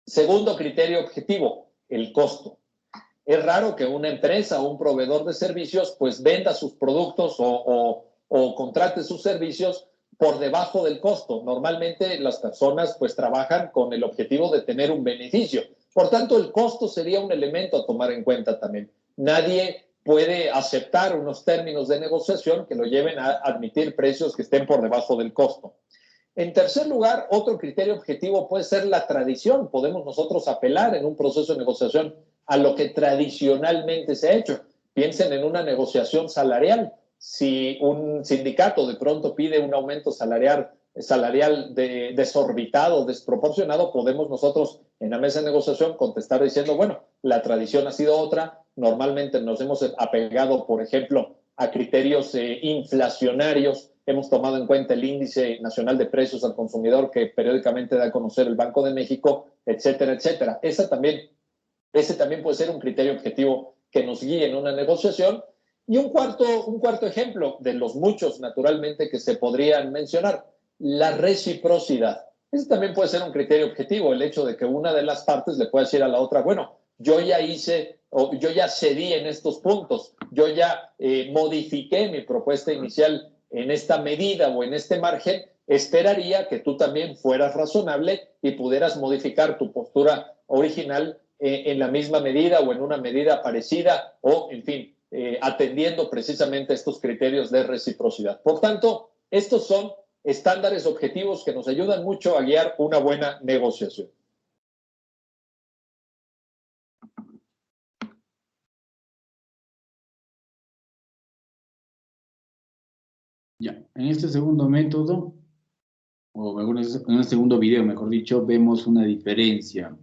Segundo criterio objetivo, el costo. Es raro que una empresa o un proveedor de servicios pues venda sus productos o contrate sus servicios por debajo del costo. Normalmente las personas pues trabajan con el objetivo de tener un beneficio. Por tanto, el costo sería un elemento a tomar en cuenta también. Nadie puede aceptar unos términos de negociación que lo lleven a admitir precios que estén por debajo del costo. En tercer lugar, otro criterio objetivo puede ser la tradición. Podemos nosotros apelar en un proceso de negociación a lo que tradicionalmente se ha hecho. Piensen en una negociación salarial. Si un sindicato de pronto pide un aumento salarial desorbitado, desproporcionado, podemos nosotros en la mesa de negociación contestar diciendo, bueno, la tradición ha sido otra. Normalmente nos hemos apegado, por ejemplo, a criterios inflacionarios. Hemos tomado en cuenta el índice nacional de precios al consumidor que periódicamente da a conocer el Banco de México, etcétera, etcétera. Ese también puede ser un criterio objetivo que nos guíe en una negociación. Y un cuarto ejemplo de los muchos, naturalmente, que se podrían mencionar, la reciprocidad. Ese también puede ser un criterio objetivo, el hecho de que una de las partes le pueda decir a la otra, bueno, yo ya cedí en estos puntos, yo ya modifiqué mi propuesta inicial en esta medida o en este margen, esperaría que tú también fueras razonable y pudieras modificar tu postura original en la misma medida o en una medida parecida o, en fin, atendiendo precisamente estos criterios de reciprocidad. Por tanto, estos son estándares objetivos que nos ayudan mucho a guiar una buena negociación. Ya, en este segundo método, o mejor, en el segundo video, mejor dicho, vemos una diferencia.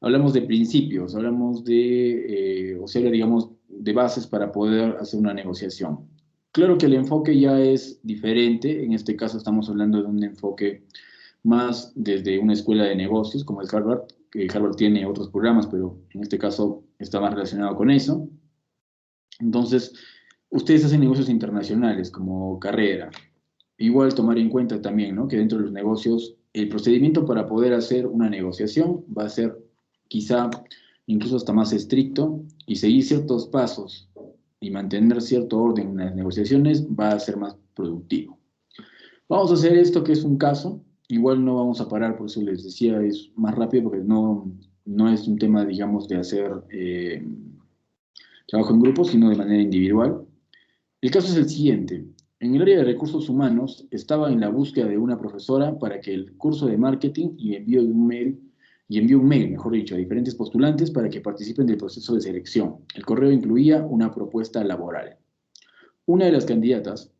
Hablamos de principios, hablamos de, digamos, de bases para poder hacer una negociación. Claro que el enfoque ya es diferente. En este caso estamos hablando de un enfoque más desde una escuela de negocios, como es Harvard, que Harvard tiene otros programas, pero en este caso está más relacionado con eso. Entonces, ustedes hacen negocios internacionales como carrera. Igual tomar en cuenta también, ¿no?, que dentro de los negocios el procedimiento para poder hacer una negociación va a ser quizá incluso hasta más estricto, y seguir ciertos pasos y mantener cierto orden en las negociaciones va a ser más productivo. Vamos a hacer esto que es un caso. Igual no vamos a parar, por eso les decía, es más rápido porque no es un tema, digamos, de hacer trabajo en grupo, sino de manera individual. El caso es el siguiente. En el área de recursos humanos estaba en la búsqueda de una profesora para que el curso de marketing y envió un mail, mejor dicho, a diferentes postulantes para que participen del proceso de selección. El correo incluía una propuesta laboral. Una de las candidatas,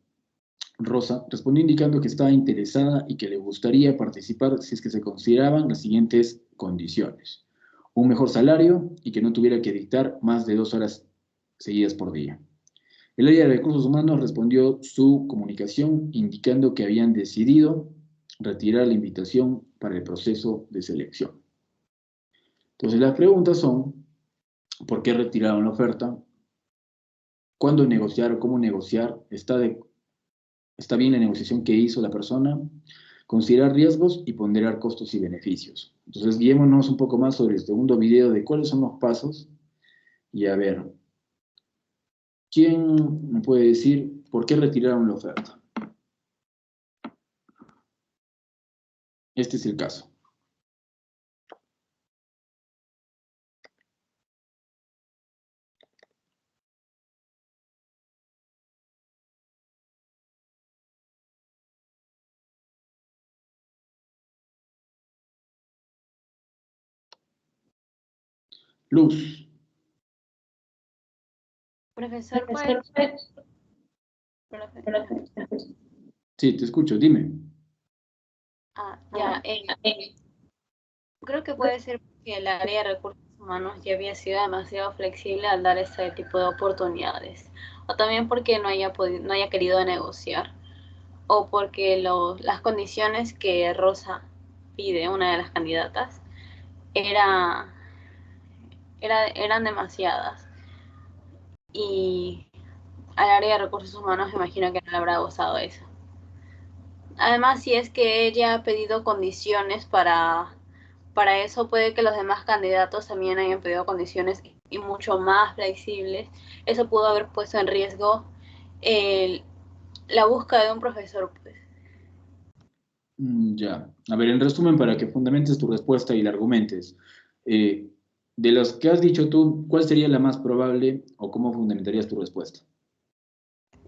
Rosa, respondió indicando que estaba interesada y que le gustaría participar si es que se consideraban las siguientes condiciones: un mejor salario y que no tuviera que dictar más de 2 horas seguidas por día. El área de recursos humanos respondió su comunicación indicando que habían decidido retirar la invitación para el proceso de selección. Entonces las preguntas son, ¿por qué retiraron la oferta? ¿Cuándo negociar o cómo negociar? ¿Está bien la negociación que hizo la persona? Considerar riesgos y ponderar costos y beneficios. Entonces guiémonos un poco más sobre el segundo video de cuáles son los pasos. Y a ver, ¿quién me puede decir por qué retiraron la oferta? Este es el caso. Luz. Profesor, Sí, te escucho, dime. Creo que puede ser porque el área de recursos humanos ya había sido demasiado flexible al dar este tipo de oportunidades, o también porque no haya querido negociar, o porque las condiciones que Rosa pide, una de las candidatas, eran demasiadas, y al área de recursos humanos me imagino que no le habrá gustado eso. Además, si es que ella ha pedido condiciones para eso, puede que los demás candidatos también hayan pedido condiciones y mucho más flexibles. Eso pudo haber puesto en riesgo la búsqueda de un profesor, pues. Ya. A ver, en resumen, para que fundamentes tu respuesta y la argumentes. De los que has dicho tú, ¿cuál sería la más probable o cómo fundamentarías tu respuesta?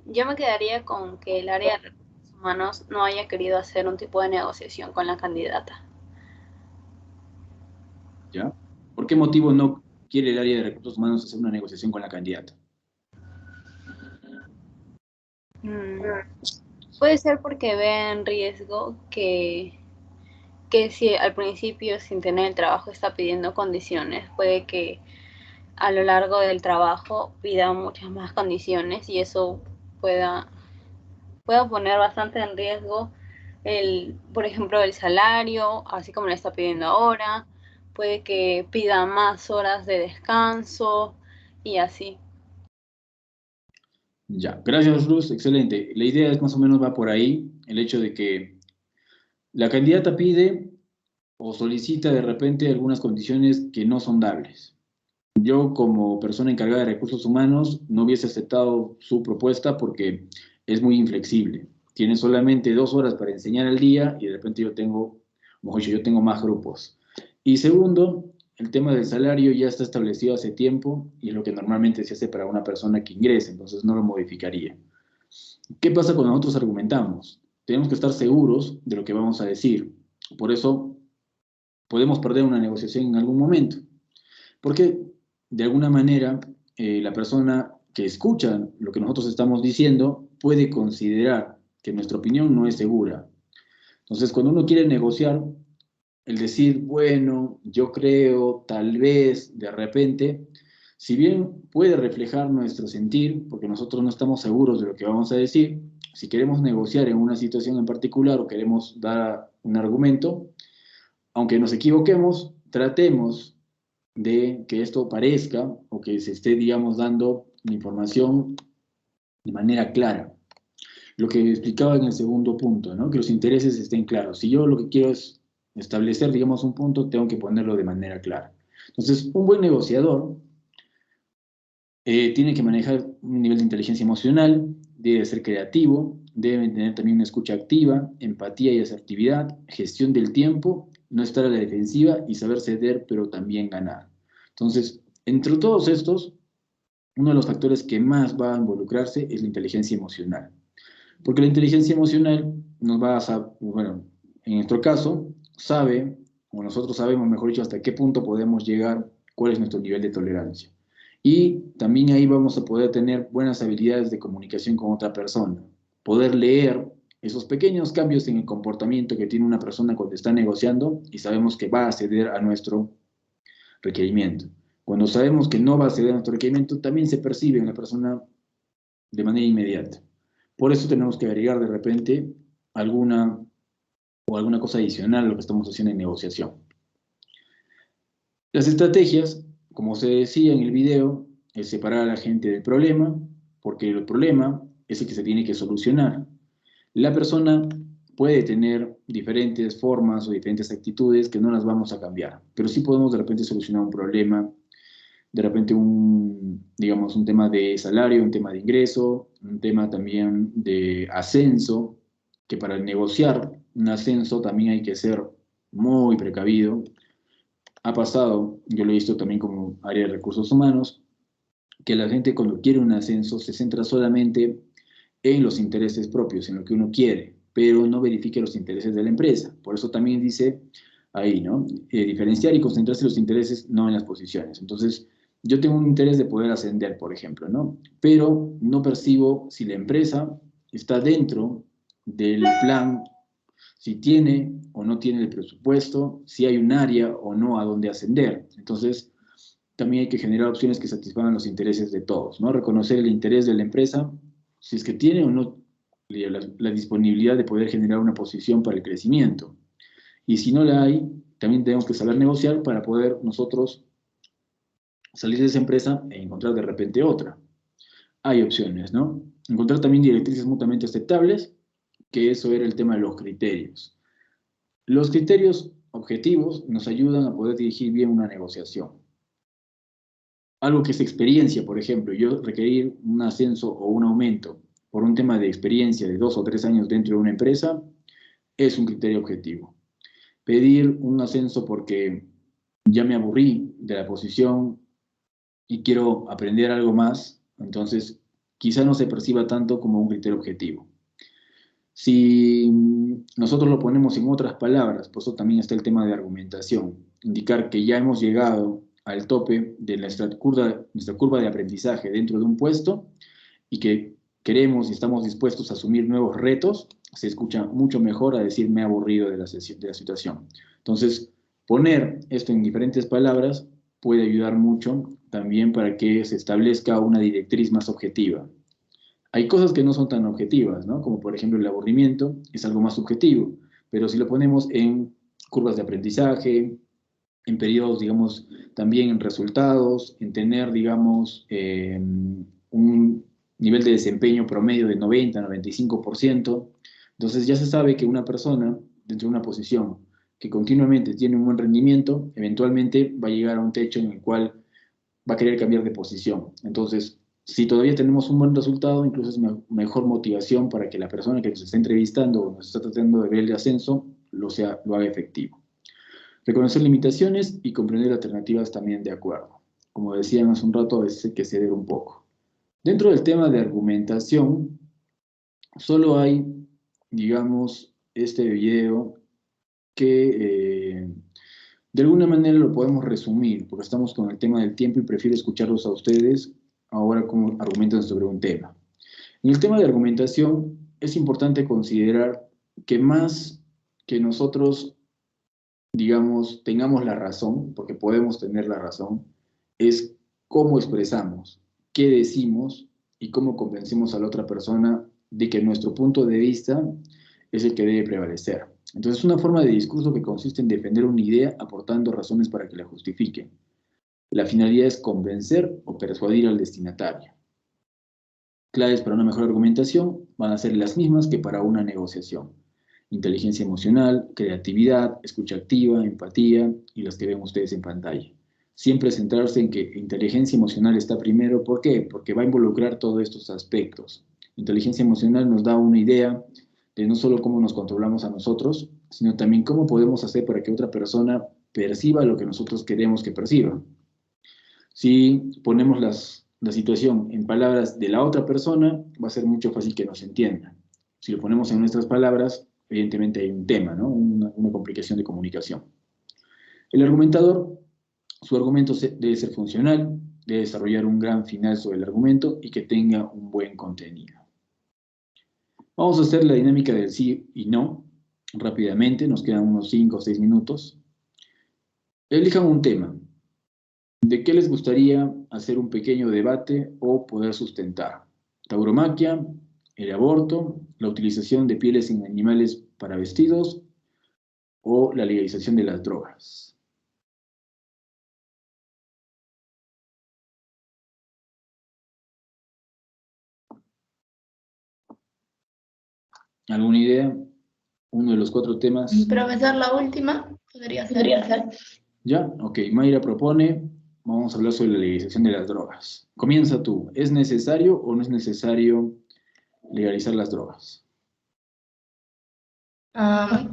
Yo me quedaría con que el área de recursos humanos no haya querido hacer un tipo de negociación con la candidata. ¿Ya? ¿Por qué motivo no quiere el área de recursos humanos hacer una negociación con la candidata? Puede ser porque ve en riesgo que si al principio, sin tener el trabajo, está pidiendo condiciones, puede que a lo largo del trabajo pida muchas más condiciones y eso pueda poner bastante en riesgo por ejemplo, el salario, así como le está pidiendo ahora. Puede que pida más horas de descanso y así. Ya, gracias Luz, excelente. La idea es más o menos va por ahí, el hecho de que la candidata pide o solicita de repente algunas condiciones que no son dables. Yo como persona encargada de recursos humanos no hubiese aceptado su propuesta porque es muy inflexible. Tiene solamente 2 horas para enseñar al día y de repente yo tengo más grupos. Y segundo, el tema del salario ya está establecido hace tiempo y es lo que normalmente se hace para una persona que ingrese, entonces no lo modificaría. ¿Qué pasa cuando nosotros argumentamos? Tenemos que estar seguros de lo que vamos a decir. Por eso podemos perder una negociación en algún momento. Porque de alguna manera la persona que escucha lo que nosotros estamos diciendo puede considerar que nuestra opinión no es segura. Entonces, cuando uno quiere negociar, el decir, bueno, yo creo, tal vez, de repente, si bien puede reflejar nuestro sentir, porque nosotros no estamos seguros de lo que vamos a decir, si queremos negociar en una situación en particular o queremos dar un argumento, aunque nos equivoquemos, tratemos de que esto parezca o que se esté, digamos, dando la información de manera clara. Lo que explicaba en el segundo punto, ¿no? Que los intereses estén claros. Si yo lo que quiero es establecer, digamos, un punto, tengo que ponerlo de manera clara. Entonces, un buen negociador tiene que manejar un nivel de inteligencia emocional, debe ser creativo, debe tener también una escucha activa, empatía y asertividad, gestión del tiempo, no estar a la defensiva y saber ceder, pero también ganar. Entonces, entre todos estos, uno de los factores que más va a involucrarse es la inteligencia emocional. Porque la inteligencia emocional nos va a, bueno, en nuestro caso, sabe, o nosotros sabemos, mejor dicho, hasta qué punto podemos llegar, cuál es nuestro nivel de tolerancia. Y también ahí vamos a poder tener buenas habilidades de comunicación con otra persona, poder leer esos pequeños cambios en el comportamiento que tiene una persona cuando está negociando y sabemos que va a ceder a nuestro requerimiento. Cuando sabemos que no va a ceder a nuestro requerimiento, también se percibe en la persona de manera inmediata. Por eso tenemos que agregar de repente alguna cosa adicional a lo que estamos haciendo en negociación. Las estrategias, como se decía en el video, es separar a la gente del problema, porque el problema es el que se tiene que solucionar. La persona puede tener diferentes formas o diferentes actitudes que no las vamos a cambiar, pero sí podemos de repente solucionar un problema, de repente digamos, un tema de salario, un tema de ingreso, un tema también de ascenso, que para negociar un ascenso también hay que ser muy precavido. Ha pasado, yo lo he visto también como área de recursos humanos, que la gente cuando quiere un ascenso se centra solamente en los intereses propios, en lo que uno quiere, pero no verifica los intereses de la empresa. Por eso también dice ahí, ¿no? Diferenciar y concentrarse en los intereses, no en las posiciones. Entonces, yo tengo un interés de poder ascender, por ejemplo, ¿no? Pero no percibo si la empresa está dentro del plan, si tiene o no tiene el presupuesto, si hay un área o no a donde ascender. Entonces, también hay que generar opciones que satisfagan los intereses de todos, ¿no? Reconocer el interés de la empresa, si es que tiene o no la disponibilidad de poder generar una posición para el crecimiento. Y si no la hay, también tenemos que saber negociar para poder nosotros salir de esa empresa e encontrar de repente otra. Hay opciones, ¿no? Encontrar también directrices mutuamente aceptables, que eso era el tema de los criterios. Los criterios objetivos nos ayudan a poder dirigir bien una negociación. Algo que es experiencia, por ejemplo, yo requerir un ascenso o un aumento por un tema de experiencia de 2 o 3 años dentro de una empresa, es un criterio objetivo. Pedir un ascenso porque ya me aburrí de la posición y quiero aprender algo más, entonces quizá no se perciba tanto como un criterio objetivo. Si nosotros lo ponemos en otras palabras, por eso también está el tema de argumentación, indicar que ya hemos llegado al tope de nuestra curva de aprendizaje dentro de un puesto y que queremos y estamos dispuestos a asumir nuevos retos, se escucha mucho mejor a decir me he aburrido de la situación. Entonces, poner esto en diferentes palabras puede ayudar mucho también para que se establezca una directriz más objetiva. Hay cosas que no son tan objetivas, ¿no? Como por ejemplo el aburrimiento, es algo más subjetivo, pero si lo ponemos en curvas de aprendizaje, en periodos, digamos, también en resultados, en tener, digamos, un nivel de desempeño promedio de 90-95%, entonces ya se sabe que una persona dentro de una posición que continuamente tiene un buen rendimiento, eventualmente va a llegar a un techo en el cual va a querer cambiar de posición. Entonces, si todavía tenemos un buen resultado, incluso es mejor motivación para que la persona que nos está entrevistando o nos está tratando de ver el ascenso lo haga efectivo. Reconocer limitaciones y comprender alternativas también de acuerdo. Como decían hace un rato, a veces hay que ceder un poco. Dentro del tema de argumentación, solo hay, digamos, este video que de alguna manera lo podemos resumir, porque estamos con el tema del tiempo y prefiero escucharlos a ustedes ahora como argumentan sobre un tema. En el tema de argumentación, es importante considerar que más que nosotros, digamos, tengamos la razón, porque podemos tener la razón, es cómo expresamos, qué decimos y cómo convencemos a la otra persona de que nuestro punto de vista es el que debe prevalecer. Entonces, es una forma de discurso que consiste en defender una idea aportando razones para que la justifiquen. La finalidad es convencer o persuadir al destinatario. Claves para una mejor argumentación van a ser las mismas que para una negociación. Inteligencia emocional, creatividad, escucha activa, empatía y las que ven ustedes en pantalla. Siempre centrarse en que inteligencia emocional está primero. ¿Por qué? Porque va a involucrar todos estos aspectos. Inteligencia emocional nos da una idea de no solo cómo nos controlamos a nosotros, sino también cómo podemos hacer para que otra persona perciba lo que nosotros queremos que perciba. Si ponemos la situación en palabras de la otra persona, va a ser mucho fácil que nos entienda. Si lo ponemos en nuestras palabras, evidentemente hay un tema, ¿no? Una complicación de comunicación. El argumentador, su argumento debe ser funcional, debe desarrollar un gran final sobre el argumento y que tenga un buen contenido. Vamos a hacer la dinámica del sí y no rápidamente, nos quedan unos 5 o 6 minutos. Elijan un tema. ¿De qué les gustaría hacer un pequeño debate o poder sustentar? Tauromaquia, el aborto, la utilización de pieles en animales para vestidos o la legalización de las drogas. ¿Alguna idea? Uno de los 4 temas. Profesor, la última podría ser. ¿Ya? Ok, Mayra propone, vamos a hablar sobre la legalización de las drogas. Comienza tú. ¿Es necesario o no es necesario legalizar las drogas?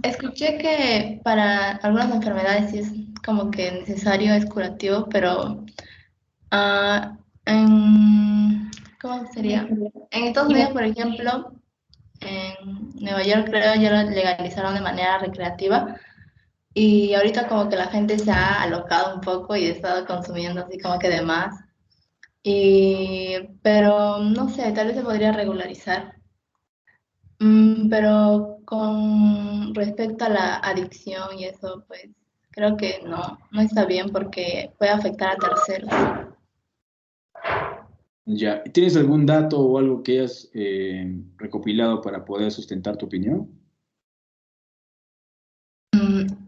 Escuché que para algunas enfermedades sí es como que necesario, es curativo, pero ¿cómo sería? En Estados Unidos, por ejemplo, en Nueva York creo ya lo legalizaron de manera recreativa y ahorita como que la gente se ha alocado un poco y ha estado consumiendo así como que de más. Pero no sé, tal vez se podría regularizar. Pero con respecto a la adicción y eso, pues creo que no está bien porque puede afectar a terceros. Ya. ¿Tienes algún dato o algo que hayas recopilado para poder sustentar tu opinión?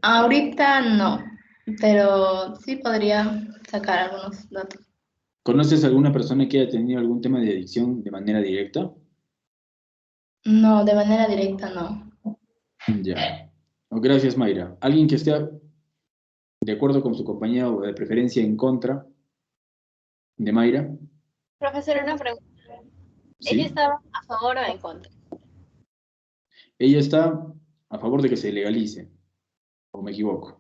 Ahorita no, pero sí podría sacar algunos datos. ¿Conoces alguna persona que haya tenido algún tema de adicción de manera directa? No, de manera directa no. Ya. Oh, gracias, Mayra. ¿Alguien que esté de acuerdo con su compañero o de preferencia en contra de Mayra? Profesor, una pregunta. Sí. ¿Ella estaba a favor o en contra? Ella está a favor de que se legalice, o me equivoco.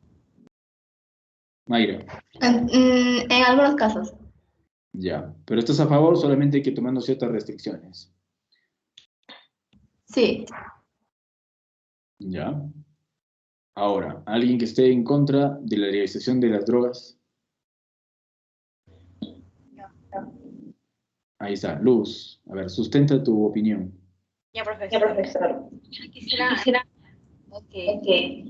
Mayra. En algunos casos. Ya. Pero estás a favor solamente que tomando ciertas restricciones. Sí. Ya. Ahora, ¿alguien que esté en contra de la legalización de las drogas? Ahí está, Luz. A ver, sustenta tu opinión. Ya, profesor. Yo quisiera que,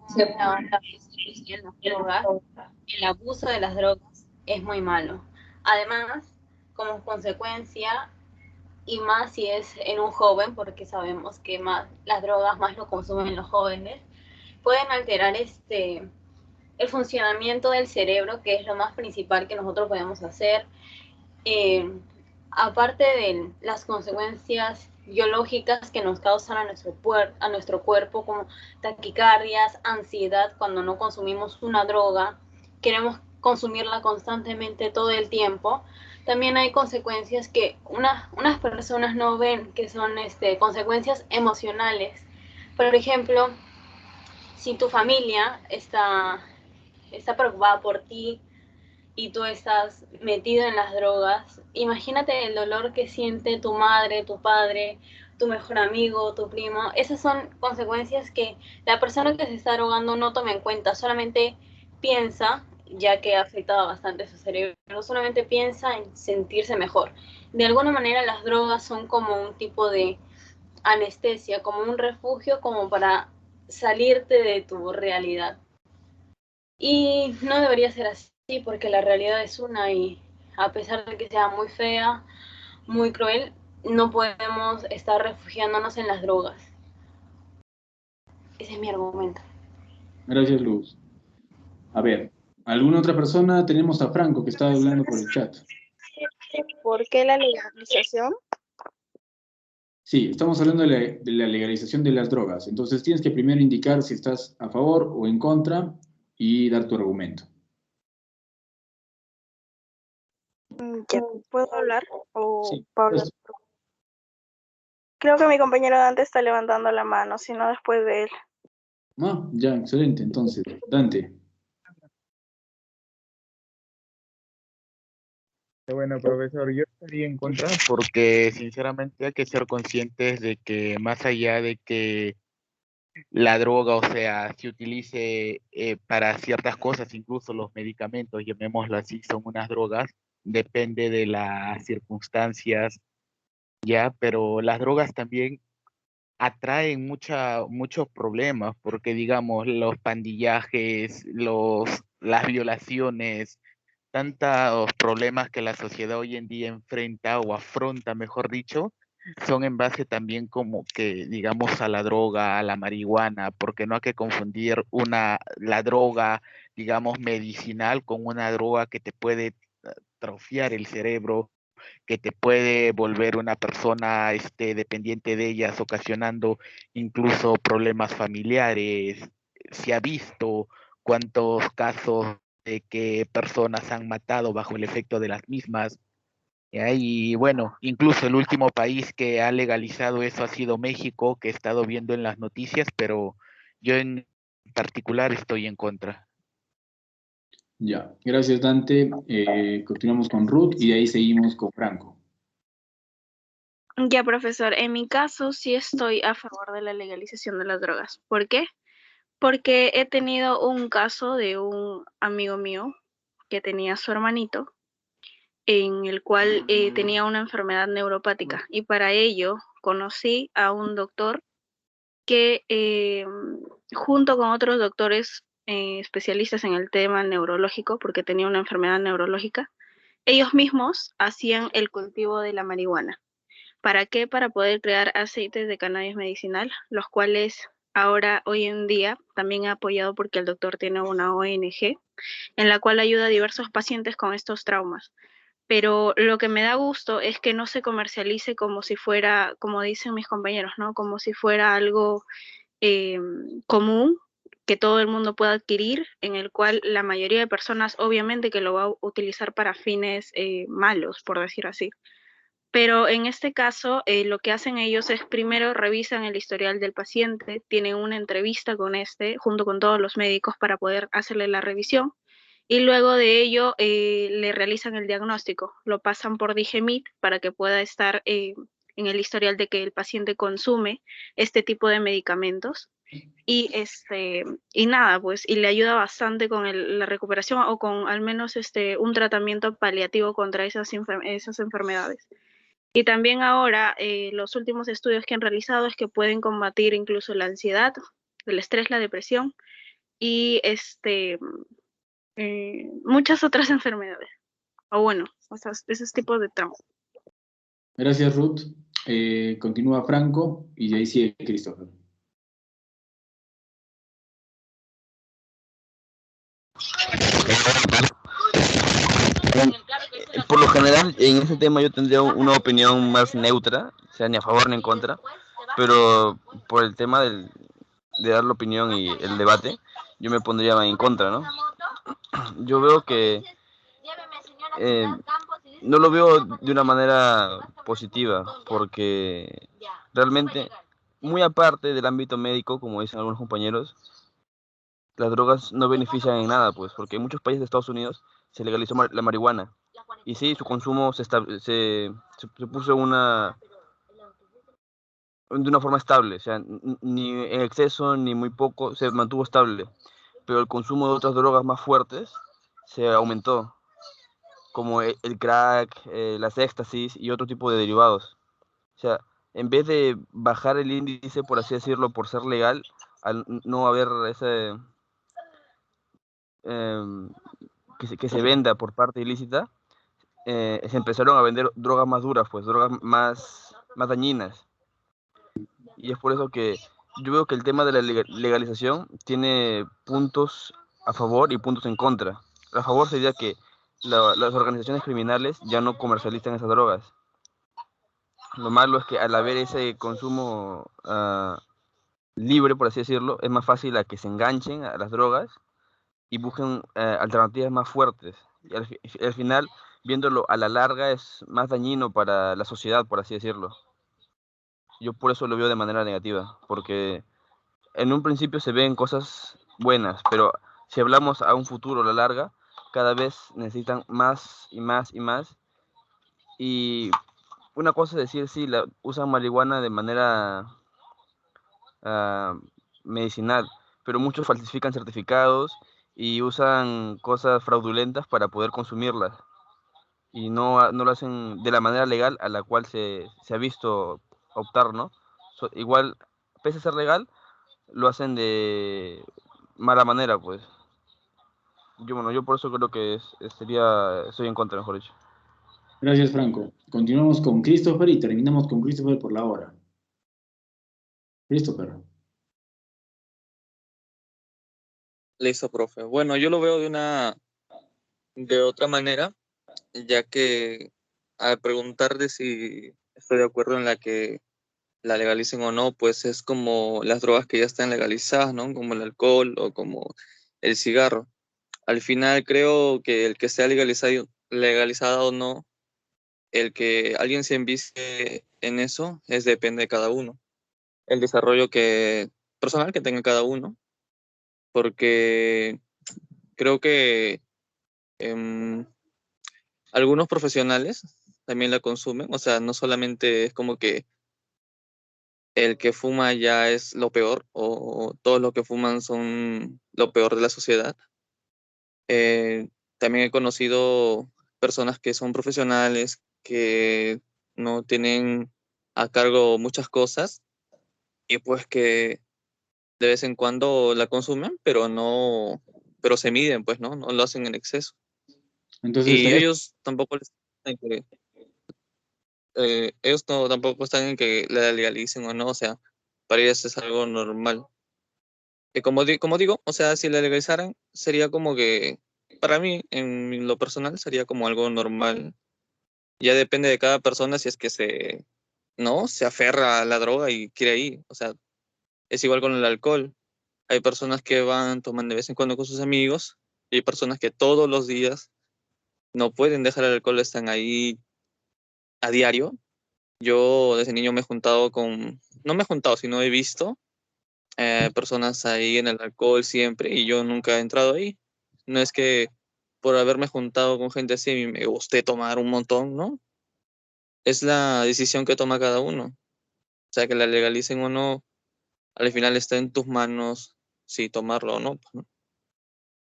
según la Constitución, las drogas, el abuso de las drogas es muy malo. Además, como consecuencia, y más si es en un joven, porque sabemos que más las drogas más lo consumen los jóvenes, pueden alterar el funcionamiento del cerebro, que es lo más principal que nosotros podemos hacer. Aparte de las consecuencias biológicas que nos causan a nuestro cuerpo, como taquicardias, ansiedad cuando no consumimos una droga, queremos consumirla constantemente todo el tiempo. También hay consecuencias que unas personas no ven, que son consecuencias emocionales. Por ejemplo, si tu familia está preocupada por ti, y tú estás metido en las drogas, imagínate el dolor que siente tu madre, tu padre, tu mejor amigo, tu primo. Esas son consecuencias que la persona que se está drogando no toma en cuenta, solamente piensa, ya que ha afectado bastante su cerebro, solamente piensa en sentirse mejor. De alguna manera las drogas son como un tipo de anestesia, como un refugio, como para salirte de tu realidad. Y no debería ser así porque la realidad es una y a pesar de que sea muy fea, muy cruel, no podemos estar refugiándonos en las drogas. Ese es mi argumento. Gracias, Luz. A ver, ¿alguna otra persona? Tenemos a Franco que está hablando por el chat. ¿Por qué la legalización? Sí, estamos hablando de la legalización de las drogas. Entonces tienes que primero indicar si estás a favor o en contra y dar tu argumento. ¿Ya puedo hablar? ¿O Sí, Pablo? pues. Creo que mi compañero Dante está levantando la mano, si no después de él. Ah, ya, excelente. Entonces, Dante. Bueno, profesor, yo estaría en contra porque sinceramente hay que ser conscientes de que más allá de que la droga, o sea, se utilice para ciertas cosas, incluso los medicamentos, llamémoslo así, son unas drogas, depende de las circunstancias, ya, pero las drogas también atraen muchos problemas, porque digamos, los pandillajes, las violaciones, tantos problemas que la sociedad hoy en día enfrenta o afronta, mejor dicho, son en base también como que, digamos, a la droga, a la marihuana, porque no hay que confundir la droga, digamos, medicinal con una droga que te puede atrofiar el cerebro, que te puede volver una persona dependiente de ellas, ocasionando incluso problemas familiares. Se ha visto cuántos casos de que personas han matado bajo el efecto de las mismas. Y bueno, incluso el último país que ha legalizado eso ha sido México, que he estado viendo en las noticias, pero yo en particular estoy en contra. Ya, gracias Dante. Continuamos con Ruth y de ahí seguimos con Franco. Ya, profesor, en mi caso sí estoy a favor de la legalización de las drogas. ¿Por qué? Porque he tenido un caso de un amigo mío que tenía su hermanito, en el cual tenía una enfermedad neuropática, y para ello conocí a un doctor que junto con otros doctores especialistas en el tema neurológico, porque tenía una enfermedad neurológica, ellos mismos hacían el cultivo de la marihuana. ¿Para qué? Para poder crear aceites de cannabis medicinal, los cuales ahora, hoy en día, también he apoyado porque el doctor tiene una ONG en la cual ayuda a diversos pacientes con estos traumas. Pero lo que me da gusto es que no se comercialice como si fuera, como dicen mis compañeros, ¿no? Como si fuera algo común que todo el mundo pueda adquirir, en el cual la mayoría de personas obviamente que lo va a utilizar para fines malos, por decir así. Pero en este caso, lo que hacen ellos es primero revisan el historial del paciente, tienen una entrevista con junto con todos los médicos para poder hacerle la revisión, y luego de ello le realizan el diagnóstico, lo pasan por Digemit para que pueda estar en el historial de que el paciente consume este tipo de medicamentos. Y nada, pues, y le ayuda bastante con la recuperación, o con al menos un tratamiento paliativo contra esas enfermedades. Y también ahora los últimos estudios que han realizado es que pueden combatir incluso la ansiedad, el estrés, la depresión y muchas otras enfermedades. O bueno, esos tipos de traumas. Gracias Ruth. Continúa Franco y de ahí sigue Christopher. Por lo general, en ese tema yo tendría una opinión más neutra, o sea, ni a favor ni en contra, pero por el tema de dar la opinión y el debate, yo me pondría en contra, ¿no? Yo veo que no lo veo de una manera positiva, porque realmente, muy aparte del ámbito médico, como dicen algunos compañeros, las drogas no benefician en nada, pues, porque en muchos países de Estados Unidos se legalizó la marihuana. Y sí, su consumo se puso de una forma estable, o sea, ni en exceso ni muy poco, se mantuvo estable. Pero el consumo de otras drogas más fuertes se aumentó, como el crack, las éxtasis y otro tipo de derivados. O sea, en vez de bajar el índice, por así decirlo, por ser legal, al no haber ese que se venda por parte ilícita, se empezaron a vender drogas más duras, pues drogas más dañinas. Y es por eso que yo veo que el tema de la legalización tiene puntos a favor y puntos en contra. A favor sería que las organizaciones criminales ya no comercializan esas drogas. Lo malo es que al haber ese consumo libre, por así decirlo, es más fácil a que se enganchen a las drogas y busquen alternativas más fuertes. Y al final, viéndolo a la larga, es más dañino para la sociedad, por así decirlo. Yo por eso lo veo de manera negativa, porque en un principio se ven cosas buenas, pero si hablamos a un futuro, a la larga, cada vez necesitan más y más y más. Y una cosa es decir, sí, usan marihuana de manera medicinal, pero muchos falsifican certificados y usan cosas fraudulentas para poder consumirlas. Y no lo hacen de la manera legal a la cual se ha visto optar, ¿no? Igual, pese a ser legal, lo hacen de mala manera, pues. Yo por eso creo que estoy en contra, mejor dicho. Gracias, Franco. Continuamos con Christopher y terminamos con Christopher por la hora. Christopher. Listo, profe. Bueno, yo lo veo de otra manera, ya que al preguntarte si estoy de acuerdo en la que la legalicen o no, pues es como las drogas que ya están legalizadas, ¿no? Como el alcohol o como el cigarro. Al final creo que el que sea legalizado o no, el que alguien se envicie en eso, depende de cada uno. El desarrollo personal que tenga cada uno, porque creo que em, algunos profesionales también la consumen, o sea, no solamente es como que el que fuma ya es lo peor o todos los que fuman son lo peor de la sociedad. También he conocido personas que son profesionales, que no tienen a cargo muchas cosas y pues que de vez en cuando la consumen, pero se miden, pues, ¿no? No lo hacen en exceso. Entonces, Y estarías ellos tampoco ellos no, tampoco están en que la legalicen o no, o sea, para ellos es algo normal. Y como digo, o sea, si la legalizaran, sería como que, para mí, en lo personal, sería como algo normal. Ya depende de cada persona si es que ¿no? Se aferra a la droga y quiere ir. O sea, es igual con el alcohol. Hay personas que toman de vez en cuando con sus amigos, y hay personas que todos los días no pueden dejar el alcohol, están ahí a diario. Yo desde niño me he juntado no me he juntado, sino he visto personas ahí en el alcohol siempre y yo nunca he entrado ahí. No es que por haberme juntado con gente así me guste tomar un montón, ¿no? Es la decisión que toma cada uno. O sea, que la legalicen o no, al final está en tus manos si tomarlo o no, pues, ¿no?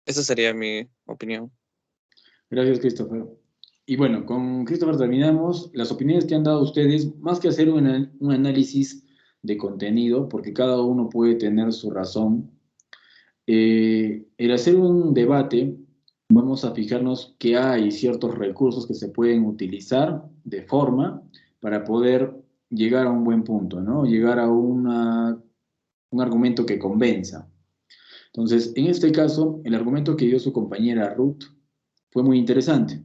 Esa sería mi opinión. Gracias, Christopher. Y bueno, con Christopher terminamos. Las opiniones que han dado ustedes, más que hacer un análisis de contenido, porque cada uno puede tener su razón, el hacer un debate, vamos a fijarnos que hay ciertos recursos que se pueden utilizar de forma para poder llegar a un buen punto, ¿no? Llegar a un argumento que convenza. Entonces, en este caso, el argumento que dio su compañera Ruth fue muy interesante.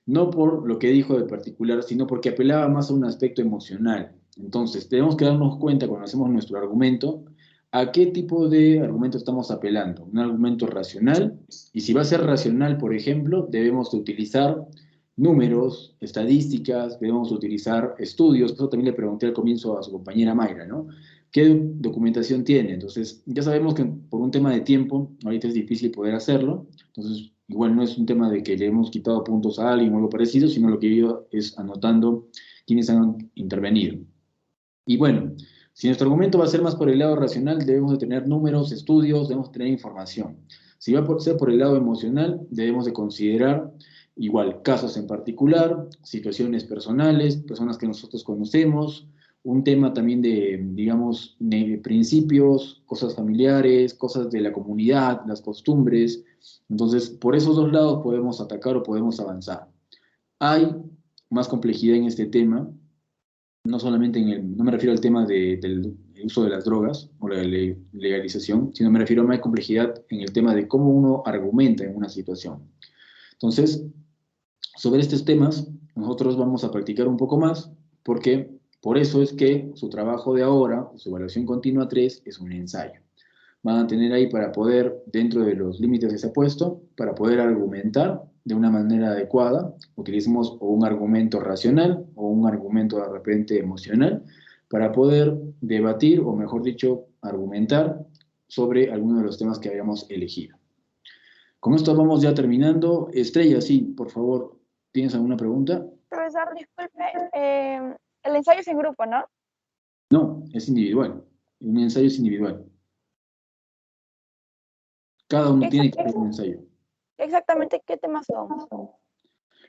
No por lo que dijo de particular, sino porque apelaba más a un aspecto emocional. Entonces, tenemos que darnos cuenta cuando hacemos nuestro argumento, a qué tipo de argumento estamos apelando. Un argumento racional, y si va a ser racional, por ejemplo, debemos de utilizar números, estadísticas, debemos utilizar estudios. Por eso también le pregunté al comienzo a su compañera Mayra, ¿no? ¿Qué documentación tiene? Entonces, ya sabemos que por un tema de tiempo, ahorita es difícil poder hacerlo. Entonces, igual no es un tema de que le hemos quitado puntos a alguien o algo parecido, sino lo que he ido es anotando quienes han intervenido. Y bueno, si nuestro argumento va a ser más por el lado racional, debemos de tener números, estudios, debemos tener información. Si va a ser por el lado emocional, debemos de considerar igual casos en particular, situaciones personales, personas que nosotros conocemos, un tema también de, digamos, de principios, cosas familiares, cosas de la comunidad, las costumbres. Entonces, por esos dos lados podemos atacar o podemos avanzar. Hay más complejidad en este tema, no solamente no me refiero al tema del uso de las drogas o la legalización, sino me refiero a más complejidad en el tema de cómo uno argumenta en una situación. Entonces, sobre estos temas, nosotros vamos a practicar un poco más, porque por eso es que su trabajo de ahora, su evaluación continua 3, es un ensayo. Van a tener ahí para poder, dentro de los límites que se ha puesto, para poder argumentar de una manera adecuada. Utilicemos o un argumento racional o un argumento de repente emocional para poder debatir, o mejor dicho, argumentar sobre alguno de los temas que hayamos elegido. Con esto vamos ya terminando. Estrella, sí, por favor, ¿tienes alguna pregunta? Profesor, disculpe, el ensayo es en grupo, ¿no? No, es individual. Un ensayo es individual. Cada uno tiene que hacer un ensayo. Exactamente, ¿qué temas son?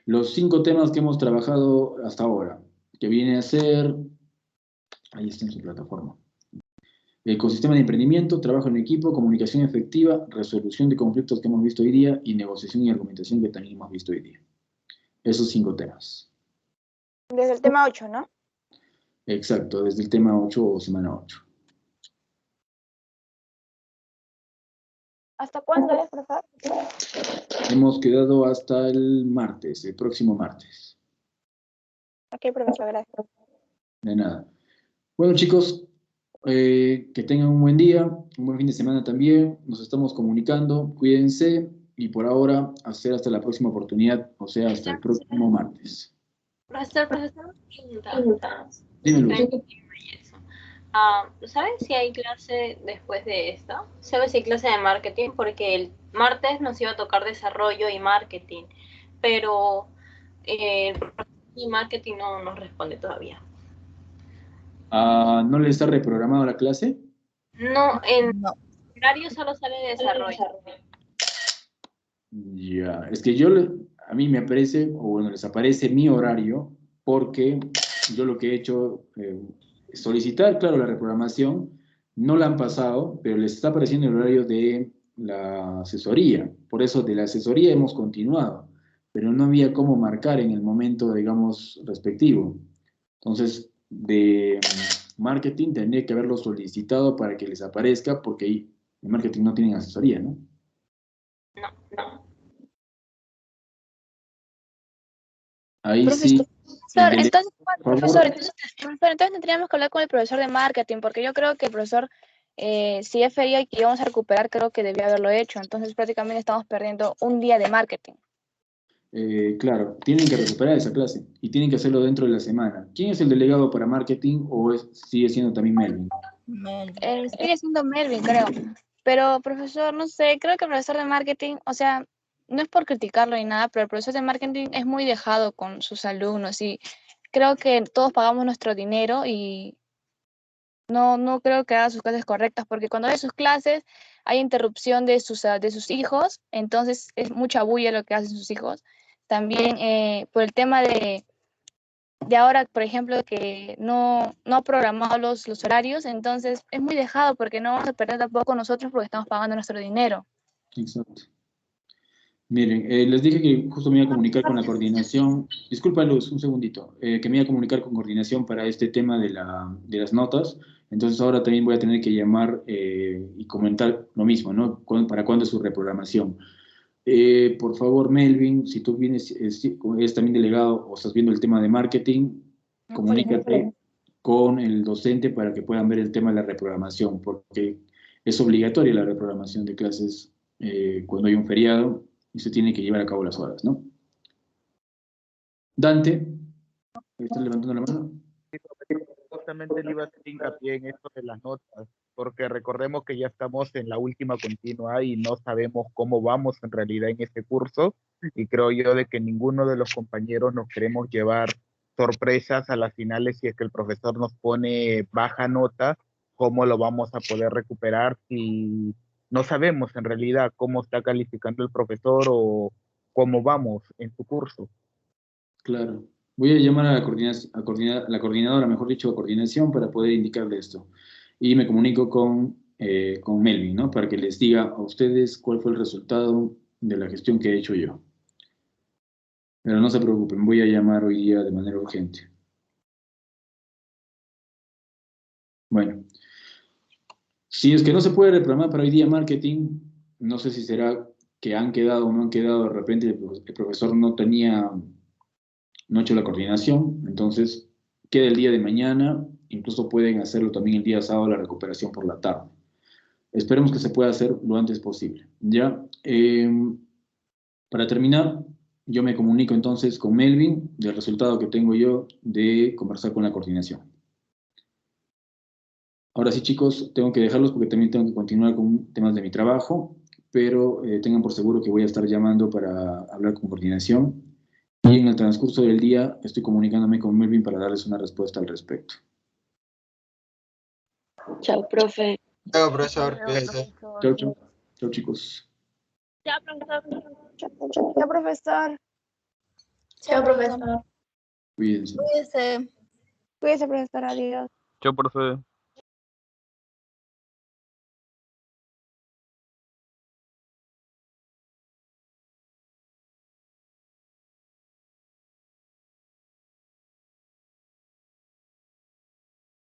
Los 5 temas que hemos trabajado hasta ahora, que viene a ser, ahí está en su plataforma, ecosistema de emprendimiento, trabajo en equipo, comunicación efectiva, resolución de conflictos que hemos visto hoy día y negociación y argumentación que también hemos visto hoy día. Esos 5 temas. Desde el tema 8, ¿no? Exacto, desde el tema 8 o semana 8. ¿Hasta cuándo es, profesor? Hemos quedado hasta el martes, el próximo martes. Ok, profesor, gracias. De nada. Bueno, chicos, que tengan un buen día, un buen fin de semana también. Nos estamos comunicando, cuídense y por ahora, hasta la próxima oportunidad, o sea, hasta el próximo martes. Profesor, pregunta. Dímelo. ¿Sabes si hay clase después de esto? ¿Sabes si hay clase de marketing? Porque el martes nos iba a tocar desarrollo y marketing, pero el profesor de marketing no nos responde todavía. ¿No le está reprogramado la clase? No, en horario solo sale desarrollo. Ya, es que a mí me aparece, o bueno, les aparece mi horario, porque yo lo que he hecho es solicitar, claro, la reprogramación, no la han pasado, pero les está apareciendo el horario de la asesoría. Por eso de la asesoría hemos continuado, pero no había cómo marcar en el momento, digamos, respectivo. Entonces, de marketing tendría que haberlo solicitado para que les aparezca, porque ahí en marketing no tienen asesoría, ¿no? No. Ahí sí. Profesor, entonces tendríamos que hablar con el profesor de marketing, porque yo creo que el profesor, si es feria y que íbamos a recuperar, creo que debía haberlo hecho. Entonces prácticamente estamos perdiendo un día de marketing. Claro, tienen que recuperar esa clase y tienen que hacerlo dentro de la semana. ¿Quién es el delegado para marketing o sigue siendo también Melvin? Sigue siendo Melvin, creo. Pero, profesor, no sé, creo que el profesor de marketing, o sea, no es por criticarlo ni nada, pero el profesor de marketing es muy dejado con sus alumnos y creo que todos pagamos nuestro dinero y no creo que haga sus clases correctas, porque cuando hay sus clases hay interrupción de sus hijos, entonces es mucha bulla lo que hacen sus hijos. También por el tema de ahora, por ejemplo, que no ha programado los horarios, entonces es muy dejado porque no vamos a perder tampoco nosotros porque estamos pagando nuestro dinero. Exacto. Miren, les dije que justo me iba a comunicar con la coordinación. Disculpa, Luz, un segundito. Que me iba a comunicar con coordinación para este tema de las notas. Entonces ahora también voy a tener que llamar y comentar lo mismo, ¿no? ¿Para cuándo es su reprogramación? Por favor, Melvin, si tú vienes, eres también delegado o estás viendo el tema de marketing, comunícate con el docente para que puedan ver el tema de la reprogramación, porque es obligatoria la reprogramación de clases cuando hay un feriado y se tiene que llevar a cabo las horas, ¿no? Dante, ¿estás levantando la mano? Justamente le iba a hacer hincapié en esto de las notas, porque recordemos que ya estamos en la última continua y no sabemos cómo vamos en realidad en este curso, y creo yo de que ninguno de los compañeros nos queremos llevar sorpresas a las finales si es que el profesor nos pone baja nota, cómo lo vamos a poder recuperar si no sabemos en realidad cómo está calificando el profesor o cómo vamos en su curso. Claro. Voy a llamar a la coordinadora, mejor dicho, a coordinación para poder indicarle esto. Y me comunico con Melvin, ¿no? Para que les diga a ustedes cuál fue el resultado de la gestión que he hecho yo. Pero no se preocupen, voy a llamar hoy día de manera urgente. Bueno. Si es que no se puede reprogramar para hoy día marketing, no sé si será que han quedado o no han quedado, de repente el profesor no ha hecho la coordinación, entonces queda el día de mañana, incluso pueden hacerlo también el día sábado, la recuperación por la tarde. Esperemos que se pueda hacer lo antes posible. Ya, para terminar, yo me comunico entonces con Melvin del resultado que tengo yo de conversar con la coordinación. Ahora sí, chicos, tengo que dejarlos porque también tengo que continuar con temas de mi trabajo, pero tengan por seguro que voy a estar llamando para hablar con coordinación. Y en el transcurso del día estoy comunicándome con Melvin para darles una respuesta al respecto. Chao, profe. Chao, profesor. Cuídese. Chao, chao. Chao, chicos. Chao, profesor. Chao, profesor. Chao, profesor. Cuídense. Cuídese. Cuídese, profesor. Adiós. Chao, profe.